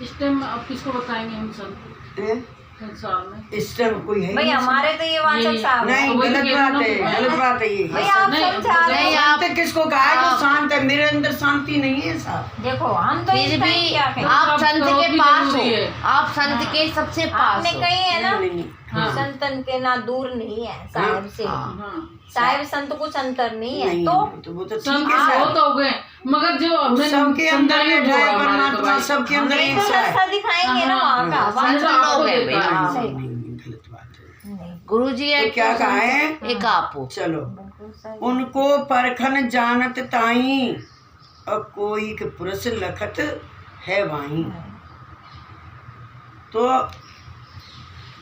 इस टाइम अब किसको बताएंगे हम सब है। संसार में? इस टाइम कोई है भाई नहीं। हमारे तो ये वाचक ये- साहब हैं। नहीं, वही गलत तो बात कहना है, तो गलत बात है ये। भाई आप नहीं, समझा रहे नहीं, हो। आप- शांत किसको कहा है? जो आप- शांत है, मेरे अंदर शांति नहीं है साहब। देखो हम तो इस फिर टाइम भी क्या कहें? आप सब संत तो के भी पास हो, जरूरी है। आप संत के सबसे पास आपने हो। कही है ना, नहीं, नहीं, हाँ। संतन के ना दूर नहीं है साहिब से। हाँ। हाँ, साहिब संत कुछ अंतर नहीं है। नहीं, तो वो तो सब ठीक है वो साहब। तो हो गए, मगर जो हमने सबके अंदर समझाया बैठा है वो हमारे तो परमात्मा, भाई। सबके अंदर नहीं एक तो सा है। रास्ता दिखाएंगे ना हाँ, वहाँ का। हाँ, वहाँ संत का लोग आपको हैं देता भाई। है। हाँ, नहीं, नहीं, नहीं, गलत बात है। नहीं, गुरु जी तो क्या कहा है? एक आप हो। चलो, बिल्कुल सही। उनको परखन जानत ताई, और कोई के पुरुष लखत है वाही। तो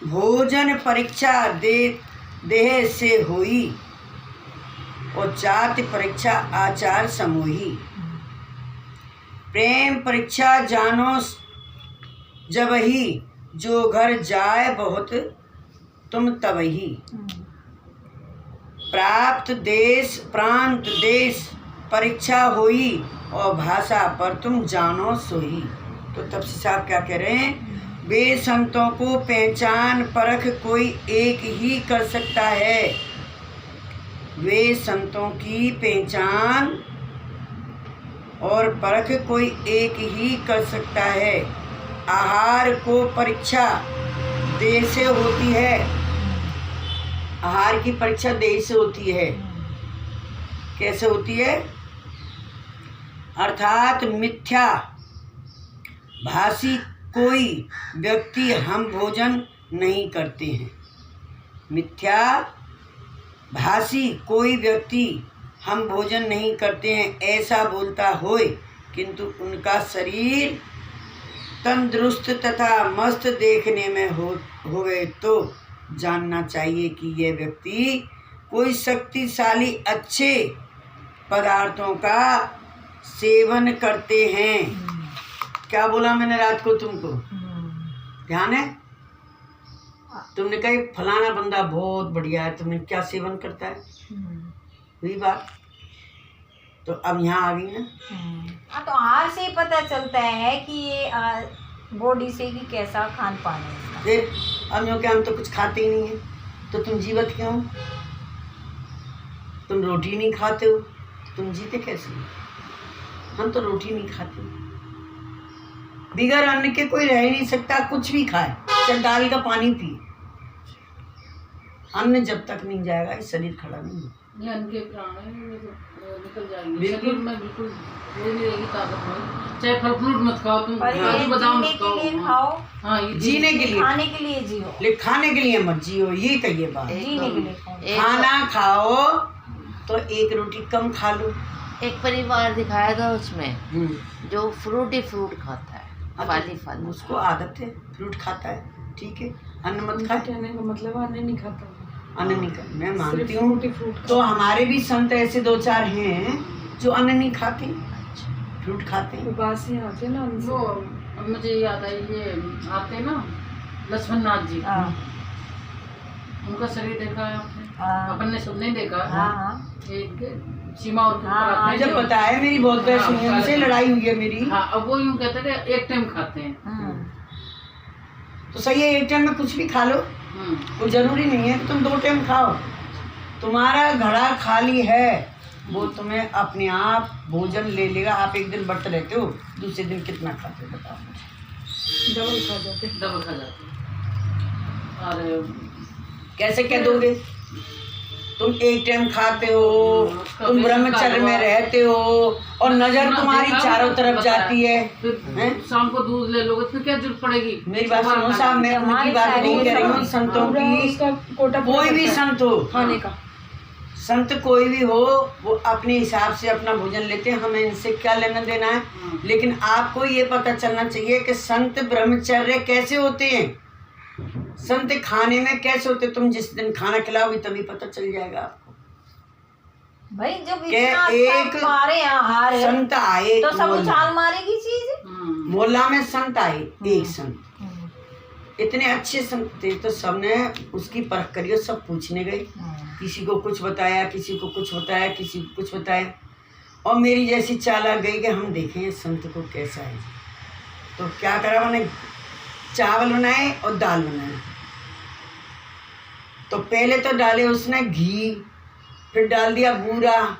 भोजन परीक्षा देह से होई, और जाति परीक्षा आचार समोही। प्रेम परीक्षा जानो जब ही, जो घर जाए बहुत तुम तबही। प्राप्त देश प्रांत देश परीक्षा हुई, और भाषा पर तुम जानो सोही। तो तपसी साहब क्या कह रहे हैं? वे संतों को पहचान परख कोई एक ही कर सकता है। वे संतों की पहचान और परख कोई एक ही कर सकता है। आहार को परीक्षा देह से होती है। आहार की परीक्षा देह से होती है। कैसे होती है? अर्थात मिथ्या भाषी कोई व्यक्ति हम भोजन नहीं करते हैं। मिथ्या भाषी कोई व्यक्ति हम भोजन नहीं करते हैं ऐसा बोलता होए, किंतु उनका शरीर तंदुरुस्त तथा मस्त देखने में होवे तो जानना चाहिए कि यह व्यक्ति कोई शक्तिशाली अच्छे पदार्थों का सेवन करते हैं। क्या बोला मैंने रात को तुमको? ध्यान है? तुमने कहा फलाना बंदा बहुत बढ़िया है, तुमने क्या सेवन करता है? वही बात। तो अब यहाँ आ गई ना। हाँ, तो आहार से ही पता चलता है कि ये बॉडी से कि कैसा खान पान है इसका। फिर अब यूँ क्या, हम तो कुछ खाते ही नहीं है, तो तुम जीवित क्यों? तुम रोटी नहीं खाते हो, तुम जीते कैसे? हम तो रोटी नहीं खाते। बिगर अन्न के कोई रह ही नहीं सकता, कुछ भी खाए, चाहे दाल का पानी पिए। अन्न जब तक नहीं जाएगा ये शरीर खड़ा नहीं होगा। ये अन्न के प्राण है, ये तो निकल जाएंगे बिल्कुल। शरीर में, बिल्कुल वो नहीं रहेगी ताकत में। चाहे फल फ्रूट मत खाओ तुम, पर ये काजू बादाम जीने मत के लिए खाओ। खाओ, हाँ, ये जीने के लिए, खाने के लिए जियो। लेकिन खाने के लिए मत जियो, ये कहिए बात। जीने के लिए खाओ। खाना खाओ तो एक रोटी कम खा लो। एक परिवार दिखाया था उसमें हम्म। जो फ्रूट ही फ्रूट खाता है, फल ही फल। उसको आदत है, फ्रूट खाता है, ठीक है। अन्न मत उनका खाए। कहने का मतलब अन्न नहीं खाता, अन्न नहीं खाए, मैं मानती सिर्फ हूँ। फ्रूट ही फ्रूट तो हमारे भी संत ऐसे 2-4 हैं जो अन्न नहीं खाते, फ्रूट खाते हैं। बासी आते ना उनसे। वो अब मुझे याद आई, ये आते ना लक्ष्मण नाथ जी, हाँ उनका शरीर देखा है आपने? हाँ अपन ने सब नहीं देखा है। हाँ हाँ एक सीमा और के ऊपर हाँ, आते हैं मुझे जो- पता है, मेरी बहुत बहस हुई है, उनसे लड़ाई हुई है मेरी। हाँ, अब वो यूं कहते हैं कि एक टाइम खाते हैं। तो सही है, एक टाइम में कुछ भी खा लो, कोई जरूरी नहीं है कि तुम 2 टाइम खाओ। तुम्हारा घड़ा खाली है, वो तुम्हें अपने आप भोजन ले लेगा। आप एक दिन व्रत रहते हो, दूसरे दिन कितना खाते हो बताओ मुझे। डबल खा जाते। डबल खा जाते हैं। और कैसे कह दोगे? तुम एक टाइम खाते हो, तुम ब्रह्मचर्य में रहते हो, और नजर तुम्हारी चारों तरफ जाती है। फिर शाम को दूध ले लोगे तो क्या जरूरत पड़ेगी? मेरी बात सुनो साहब, मैं उनकी बात नहीं कह रही हूँ, संतों पूरा की। उसका कोटा पूरा कोई भी करता है संत हो, खाने का। संत कोई भी हो, वो अपने हिसाब से अपना भोजन लेते हैं, हमें इनसे क्या लेना देना है। लेकिन आपको ये पता चलना चाहिए कि संत ब्रह्मचर्य कैसे होते हैं, संत खाने में कैसे होते हैं। तुम जिस दिन खाना खिलाओगे तभी पता चल जाएगा आपको। भाई जब के इतना एक सब मारे आहार है, संत आए तो सब मोहल्ला- उछाल मारेगी चीज। मोहल्ला में संत आए, एक संत, इतने अच्छे संत थे, तो सबने उसकी परख करी और सब पूछने गए। किसी को कुछ बताया, किसी को कुछ बताया, किसी को कुछ बताया, और मेरी जैसी चालाक गई कि हम देखें संत को कैसा है। तो क्या करा, मैंने चावल बनाए और दाल बनाए। तो पहले तो डाले उसने घी, फिर डाल दिया बूरा,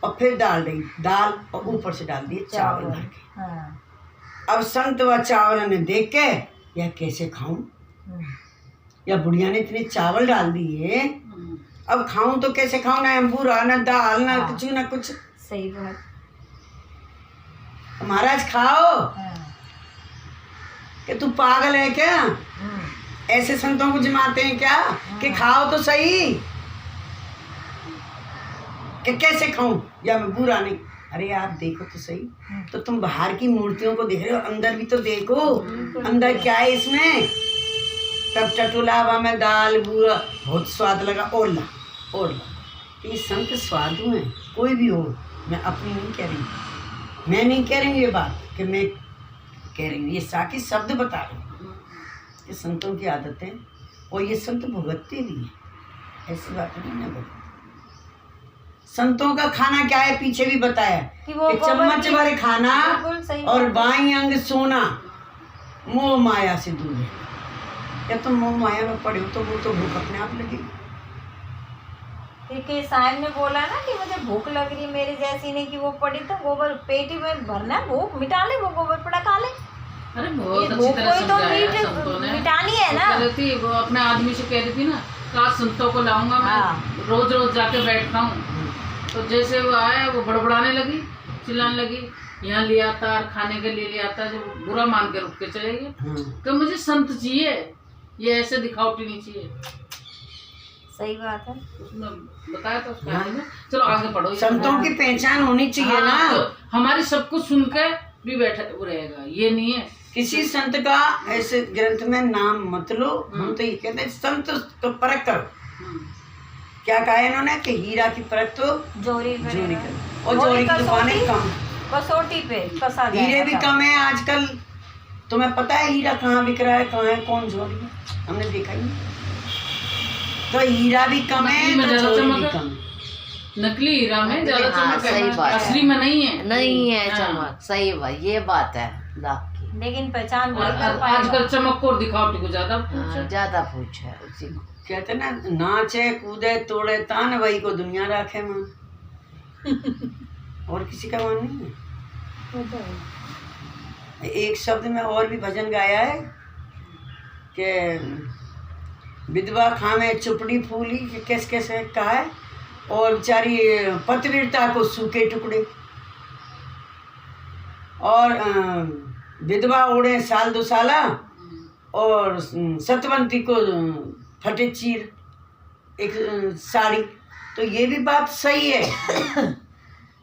और फिर डाल रही दाल, और ऊपर से डाल दिए चावल भर के। हाँ अब संत व चावल ने देख के, यह कैसे खाऊं, या बुढ़िया ने इतने चावल डाल दिए, अब खाऊं तो कैसे खाऊं, ना बूरा ना दाल ना कुछ ना कुछ। सही बात। महाराज खाओ, कि तू पागल है क्या? ऐसे संतों को जमाते हैं क्या कि खाओ तो सही, कि कैसे खाऊं, या मैं बुरा नहीं। अरे आप देखो तो सही, तो तुम बाहर की मूर्तियों को देख रहे हो, अंदर भी तो देखो, अंदर क्या है इसमें। तब टटुलावा में दाल बुरा बहुत स्वाद लगा, और ला। ये संत स्वादु हैं, कोई भी हो, मैं अपनी नहीं कह रही, मैं नहीं कह रही हूँ ये बात कि मैं कह रही हूँ, ये साकी शब्द बता रही हूँ कि संतों की आदत है, और ये संत भुगतते भी हैं, ऐसी बात नहीं है। संतों का खाना क्या है, पीछे भी बताया कि वो कि चम्मच भर खाना बिल्कुल सही और बात। बाई अंग सोना, मोह माया से दूर है। क्या तुम मोह माया में पड़े हो तो वो तो भूख अपने आप लगेगी। क्योंकि साहब ने बोला ना कि मुझे भूख लग रही है, मेरी जैसी ने कि वो पड़ी तो गोबर पेटी में भरना है, भूख मिटा ले, वो गोबर पड़ा खा ले। अरे बहुत ये अच्छी भूख तरह को ही तो समझाया मीठ संतों ने। मिटानी है ना। वो कह रही थी, वो अपने आदमी से कह रही थी ना, काश संतों को लाऊंगा मैं, हाँ। रोज रोज जाके बैठता हूँ। तो जैसे वो आया, वो बड़बड़ाने लगी, चिल्लाने लगी, यहाँ ले आता और खाने के लिए ले आता, जब बुरा मान के रुक के चले गए। तो मुझे संत चाहिए, ये ऐसे दिखावटी नहीं चाहिए। सही बात है। उसने बताया था उसका में। चलो आगे पढ़ो। संतों की पहचान होनी चाहिए ना। हाँ, तो हमारी सब कुछ सुन के भी बैठा वो रहेगा, ये नहीं है। किसी संत का ऐसे ग्रंथ में नाम मत लो, हम तो ये कहते हैं संत तो परख करो। क्या कहा है इन्होंने कि हीरा की परख तो जोरी जोरी करेगा। करो, और जोरी की दुकानें कम, कसौटी पे कसा जाएगा हीरे भी सब। कम है आजकल। तुम्हें पता है हीरा कहाँ बिक रहा है, कहाँ है, कौन जोड़ी है, हमने देखा ही नहीं। तो हीरा भी कम है नकली में तो ज्यादा जोड़ी भी चमक है। कम है। नकली हीरा में ज्यादा हाँ, चमक सही है, बात है। असली में नहीं है। नहीं है हाँ। चमक, सही बात, ये बात है लाख की। लेकिन पहचान और वही कर पाएगा। आजकल चमक को और दिखावटी को ज्यादा हाँ, ज्यादा पूछ है उसी को। कहते ना, नाचे कूदे तोड़े तान, वही को दुनिया राखे मन। और किसी का मन नहीं है। होता है। एक शब्द में और भी भजन गाया है कि विधवा खामे चुपड़ी फूली, कैसे कैसे कहा है, और बेचारी पतिव्रता को सूखे टुकड़े, और विधवा ओढ़े साल 2 साला, और सतवंती को फटे चीर एक साड़ी। तो ये भी बात सही है,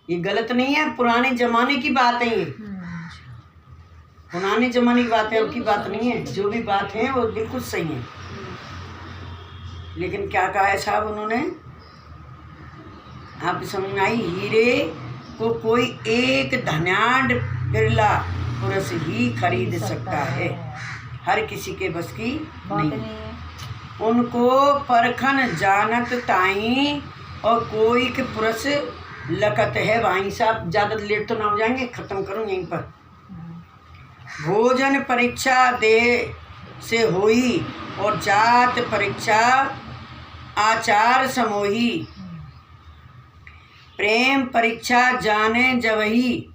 ये गलत नहीं है, पुराने जमाने की बात है ये, पुराने जमाने की बात है, उनकी बात नहीं है। जो भी बात है वो बिल्कुल सही है। लेकिन क्या कहा है साहब उन्होंने, आप समझ में आई? हीरे को कोई एक धनाढ़ बिरला पुरुष ही खरीद सकता है, हर किसी के बस की बात नहीं। नहीं है। उनको परखन जानत ताई और कोई के पुरुष लकत है। भाई साहब ज़्यादा लेट तो ना हो जाएंगे, ख़त्म करूँ यहीं पर। भोजन परीक्षा देह से होई और जात परीक्षा आचार समोही। प्रेम परीक्षा जाने जबही,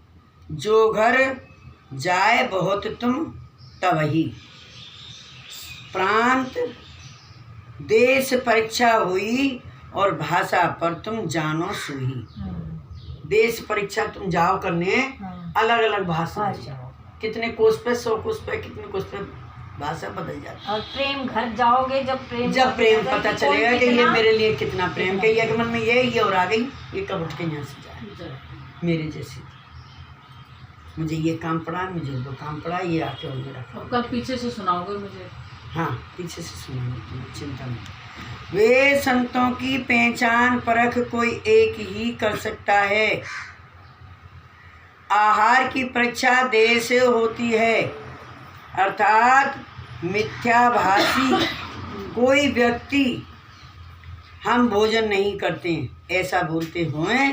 जो घर जाए बहुत तुम तबही। प्रांत देश परीक्षा हुई और भाषा पर तुम जानो सुही। देश परीक्षा तुम जाओ करने, अलग अलग भाषा, कितने कोस पे, 100 कोस पे, कितने कोस पे भाषा बदल जाती है। और प्रेम घर जाओगे जब प्रेम पता चलेगा कि ये मेरे लिए कितना प्रेम, कि ये मन में ये और आ गई, ये कब उठ के यहाँ से जाए मेरे जैसे। मुझे ये काम पड़ा, मुझे वो काम पड़ा, ये आके और मेरा काम। कल पीछे से सुनाओगे मुझे? हाँ, पीछे से सुनाऊंगी, चिंता नहीं। वे संतों की पहचान परख कोई एक ही कर सकता है। आहार की परीक्षा देह से होती है, अर्थात मिथ्याभासी कोई व्यक्ति हम भोजन नहीं करते ऐसा बोलते हुए,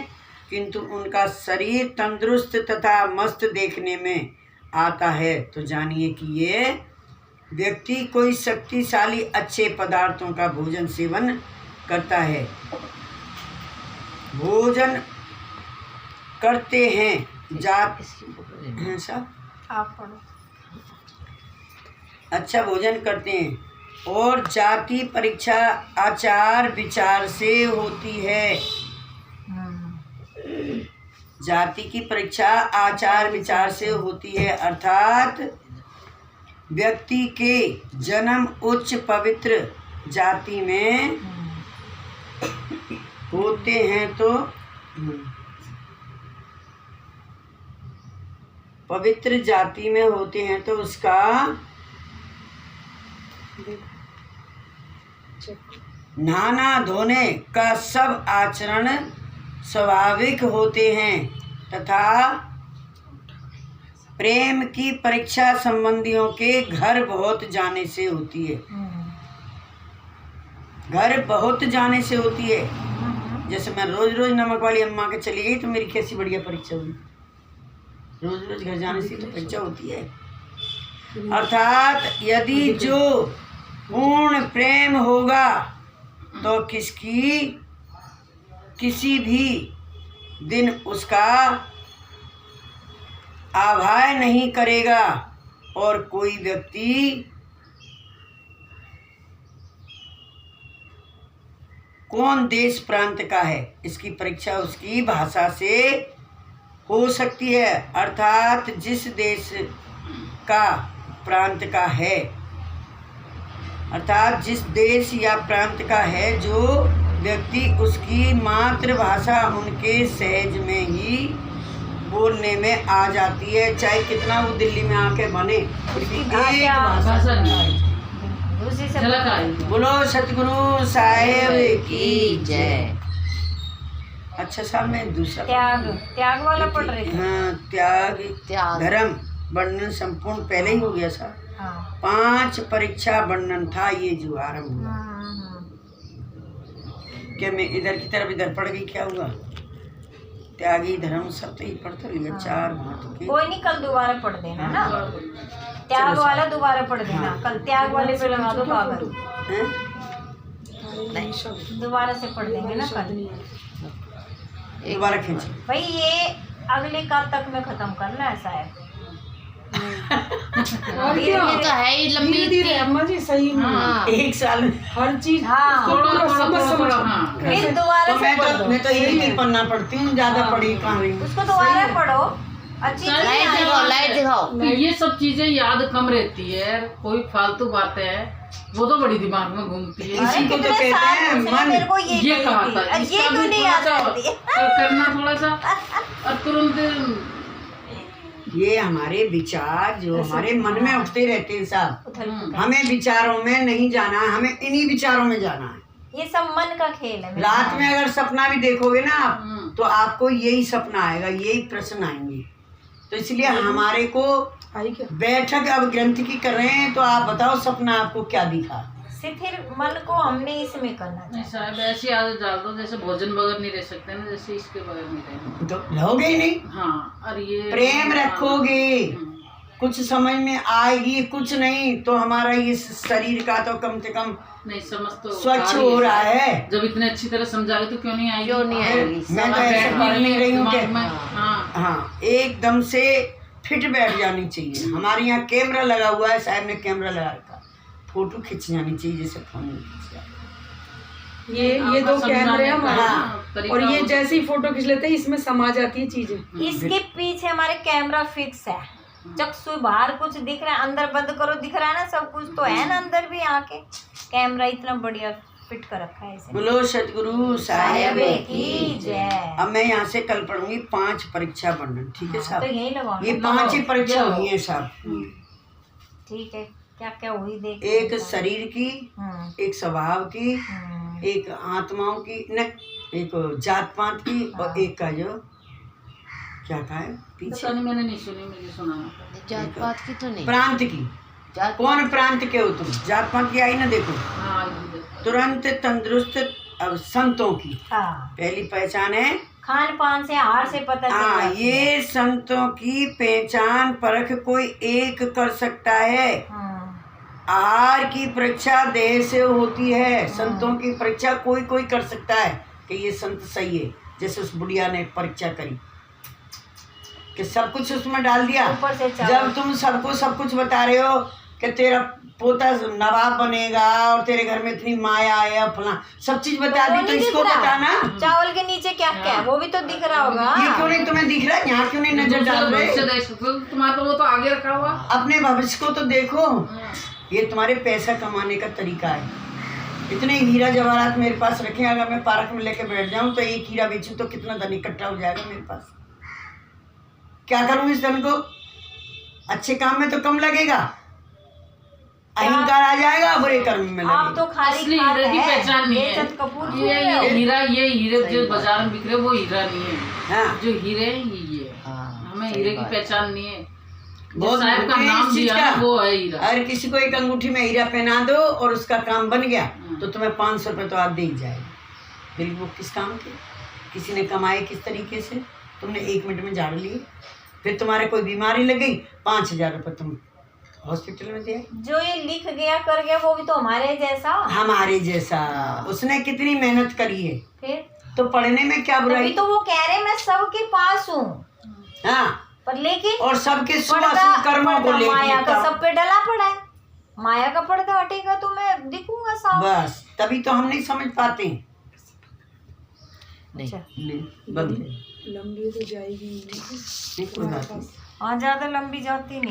किंतु उनका शरीर तंदुरुस्त तथा मस्त देखने में आता है, तो जानिए कि ये व्यक्ति कोई शक्तिशाली अच्छे पदार्थों का भोजन सेवन करता है। भोजन करते हैं जात हैं सब, आप पढ़ो। अच्छा भोजन करते हैं और जाति परीक्षा आचार विचार से होती है। जाति की परीक्षा आचार विचार से होती है, अर्थात व्यक्ति के जन्म उच्च पवित्र जाति में होते हैं तो पवित्र जाति में होते हैं तो उसका नहाना धोने का सब आचरण स्वाभाविक होते हैं, तथा प्रेम की परीक्षा संबंधियों के घर बहुत जाने से होती है। घर बहुत जाने से होती है। जैसे मैं रोज रोज नमक वाली अम्मा के चली गई तो मेरी कैसी बढ़िया परीक्षा हुई। रोज रोज घर जाने से तो परीक्षा होती है। अर्थात यदि जो पूर्ण प्रेम होगा तो किसी भी दिन उसका आभाय नहीं करेगा, और कोई व्यक्ति कौन देश प्रांत का है इसकी परीक्षा उसकी भाषा से हो सकती है, अर्थात जिस देश का प्रांत का है, अर्थात जिस देश या प्रांत का है जो व्यक्ति उसकी मातृभाषा उनके सहज में ही बोलने में आ जाती है, चाहे कितना वो दिल्ली में आके बने, उसकी एक भाषा नहीं। झलक आएगी। बोलो सतगुरु साहेब की जय। अच्छा साहब मैं दूसरा त्याग वाला पढ़ रहे थे। हाँ, त्याग धर्म वर्णन संपूर्ण पहले ही हो गया साहब। हाँ। 5 परीक्षा वर्णन था ये जो आरंभ हुआ। क्या मैं इधर की तरफ इधर पढ़ गई, क्या हुआ? त्यागी धर्म सब तो ही पढ़ता लिया। 4 महत्व के। कोई नहीं, कल दोबारा पढ़ देना ना। त्याग वाला दोबारा पढ़ देना। कल त्याग वाले पे लगा दो कागज, दोबारा से पढ़ देंगे ना कल। दोबारा खींच भाई ये अगले काल तक में खत्म करना ऐसा है। ये तो है ही लंबी धीरे अम्मा जी, सही में। हाँ। 1 साल में हर चीज हाँ। समझ हाँ। फिर दोबारा तो से पढ़ दो। मैं तो एक ही पन्ना पढ़ती हूँ, ज्यादा पढ़ी कहाँ रही हूँ। उसको दोबारा पढ़ो, अच्छी लाइट दिखाओ, लाइट दिखाओ। तो ये सब चीजें याद कम रहती है, कोई फालतू बातें है वो तो बड़ी दिमाग में घूमती है। इसी को तो कहते हैं मन। ये कहा था, ये इसका क्यों भी नहीं थोड़ा याद सा रहती? करना थोड़ा सा और तुरंत। ये हमारे विचार जो हमारे मन में उठते रहते हैं साहब, उथल-पुथल। हमें विचारों में नहीं जाना है, हमें इन्हीं विचारों में जाना है। ये सब मन का खेल है। रात में अगर सपना भी देखोगे ना आप, हम्म। तो आपको यही सपना आएगा, यही प्रश्न आएंगे। तो इसलिए हमारे को आई क्या? बैठक अब ग्रंथ की कर रहे हैं, तो आप बताओ सपना आपको क्या दिखा? स्थिर मन को हमने इसमें करना नहीं चाहिए। साहब, ऐसी आदत डाल दो जैसे भोजन बगैर नहीं रह सकते ना, जैसे इसके बगैर नहीं रहना। तो रहोगे ही नहीं, हाँ, और ये प्रेम रखोगे, हम्म। कुछ समझ में आएगी, कुछ नहीं तो हमारा ये शरीर का तो कम से कम नहीं समझ तो स्वच्छ आ हो रहा है। है। जब इतने अच्छी तरह समझा रहे तो क्यों नहीं आएगी? क्यों नहीं आएगी? मैं तो ऐसे बोल नहीं रही हूँ कि दिमाग में, हाँ हाँ एकदम से फिट बैठ जानी चाहिए। हमारे यहाँ कैमरा लगा हुआ है, साहब ने कैमरा लगा रखा, फोटो खींच जानी चाहिए जैसे फोन में खींच जाए। ये दो कैमरे हैं हमारे, हाँ, और ये जैसे ही फोटो खींच लेते हैं इसमें समा जाती है चीजें। इसके पीछे हमारे कैमरा फिक्स है। चक्षु बाहर कुछ दिख रहा है, अंदर बंद करो दिख रहा है ना, सब कुछ तो है ना अंदर भी। आके कैमरा इतना बढ़िया फिट कर रखा है इसे। बोलो सतगुरु साहेब साहेब की जय। अब मैं यहाँ से कल पढ़ूंगी 5 परीक्षा वर्णन, ठीक है तो साहब? यही लगाओ। ये 5 ही परीक्षा हुई है साहब। ठीक है, क्या क्या हुई देख। एक शरीर की, एक स्वभाव की, हम्म। एक आत्माओं की, नहीं एक जात पात की, और एक का जो क्या कहा है पीछे, पता नहीं, मैंने नहीं सुनी, मुझे सुना। जात पात की तो नहीं, प्रांत की। जात कौन प्रांत के हो तुम? जात पात की आई ना, देखो हाँ, ये तुरंत तंदुरुस्त। अब संतों की हाँ, पहली पहचान है, खान पान से आहार से पता चल हाँ जाती है। ये संतों की पहचान परख कोई एक कर सकता है। आहार की परीक्षा देह से होती है, संतों की परीक्षा कोई कोई कर सकता है कि ये संत सही है। जैसे उस बुढ़िया ने परीक्षा करी कि सब कुछ उसमें डाल दिया। ऊपर से चावल। जब तुम सबको सब कुछ बता रहे हो कि तेरा पोता नवाब बनेगा और तेरे घर में इतनी माया है, फला सब चीज बता वो दी, तो नहीं इसको दिख रहा। बताना। चावल के नीचे क्या क्या है वो भी तो दिख रहा होगा। ये क्यों नहीं तुम्हें दिख रहा है? यहाँ क्यों नहीं नजर डाल रहे? भविष्य देख सकते हो, तुम्हारा तो वो तो आगे रखा हुआ। अपने भविष्य को तो देखो। हाँ। ये तुम्हारे पैसा कमाने का तरीका है। इतने हीरा जवाहरात मेरे पास रखे हैं, अगर मैं पार्क में लेके बैठ जाऊं तो एक हीरा बेचूं तो कितना धन इकट्ठा हो जाएगा मेरे पास। क्या करूं इस धन को? अच्छे काम में तो कम लगेगा, अहंकार आ जाएगा, बुरे कर्म में आप लगेगा। तो खाली असली खाते हीरे की हैं। पहचान नहीं है। बेइज्जत कपूर ये हीरा, ये हीरे सही जो बात। बाजार में बिक रहे वो हीरा नहीं है। हाँ, जो हीरे हैं ये है। हाँ, हमें सही हीरे की बात है। पहचान नहीं है। बहुत साहब का मूर्ख है नाम इस चीज दिया का। ना, वो है हीरा। अगर किसी को एक अंगूठी में हीरा पहना दो और उसका काम बन गया तो तुम्हें 500 रुपये तो आज दे ही जाएगा। बिल वो किस काम के? किसी ने कमाए किस तरीके से? तुमने 1 मिनट में झाड़ लिए, फिर तुम्हारे कोई बीमारी लग गई, 5000 रुपये तुम हॉस्पिटल में दिया। जो ये लिख गया कर गया वो भी तो हमारे जैसा। हमारे जैसा उसने कितनी मेहनत करी है, फिर तो पढ़ने में क्या तभी बुराई? तो वो कह रहे मैं सबके पास हूँ, हाँ, पर लेकिन और सबके शुभ पर्दा अशुभ कर्मों को पर्दा माया का लेकर सब पे डला पड़ा है। माया का पर्दा हटेगा तो मैं दिखूंगा साफ। बस तभी तो हम नहीं समझ पाते हैं। नहीं, अच्छा, नहीं, बंद है। लंबी तो जाएगी नहीं, कोई बात नहीं। हाँ ज्यादा लंबी जाती नहीं।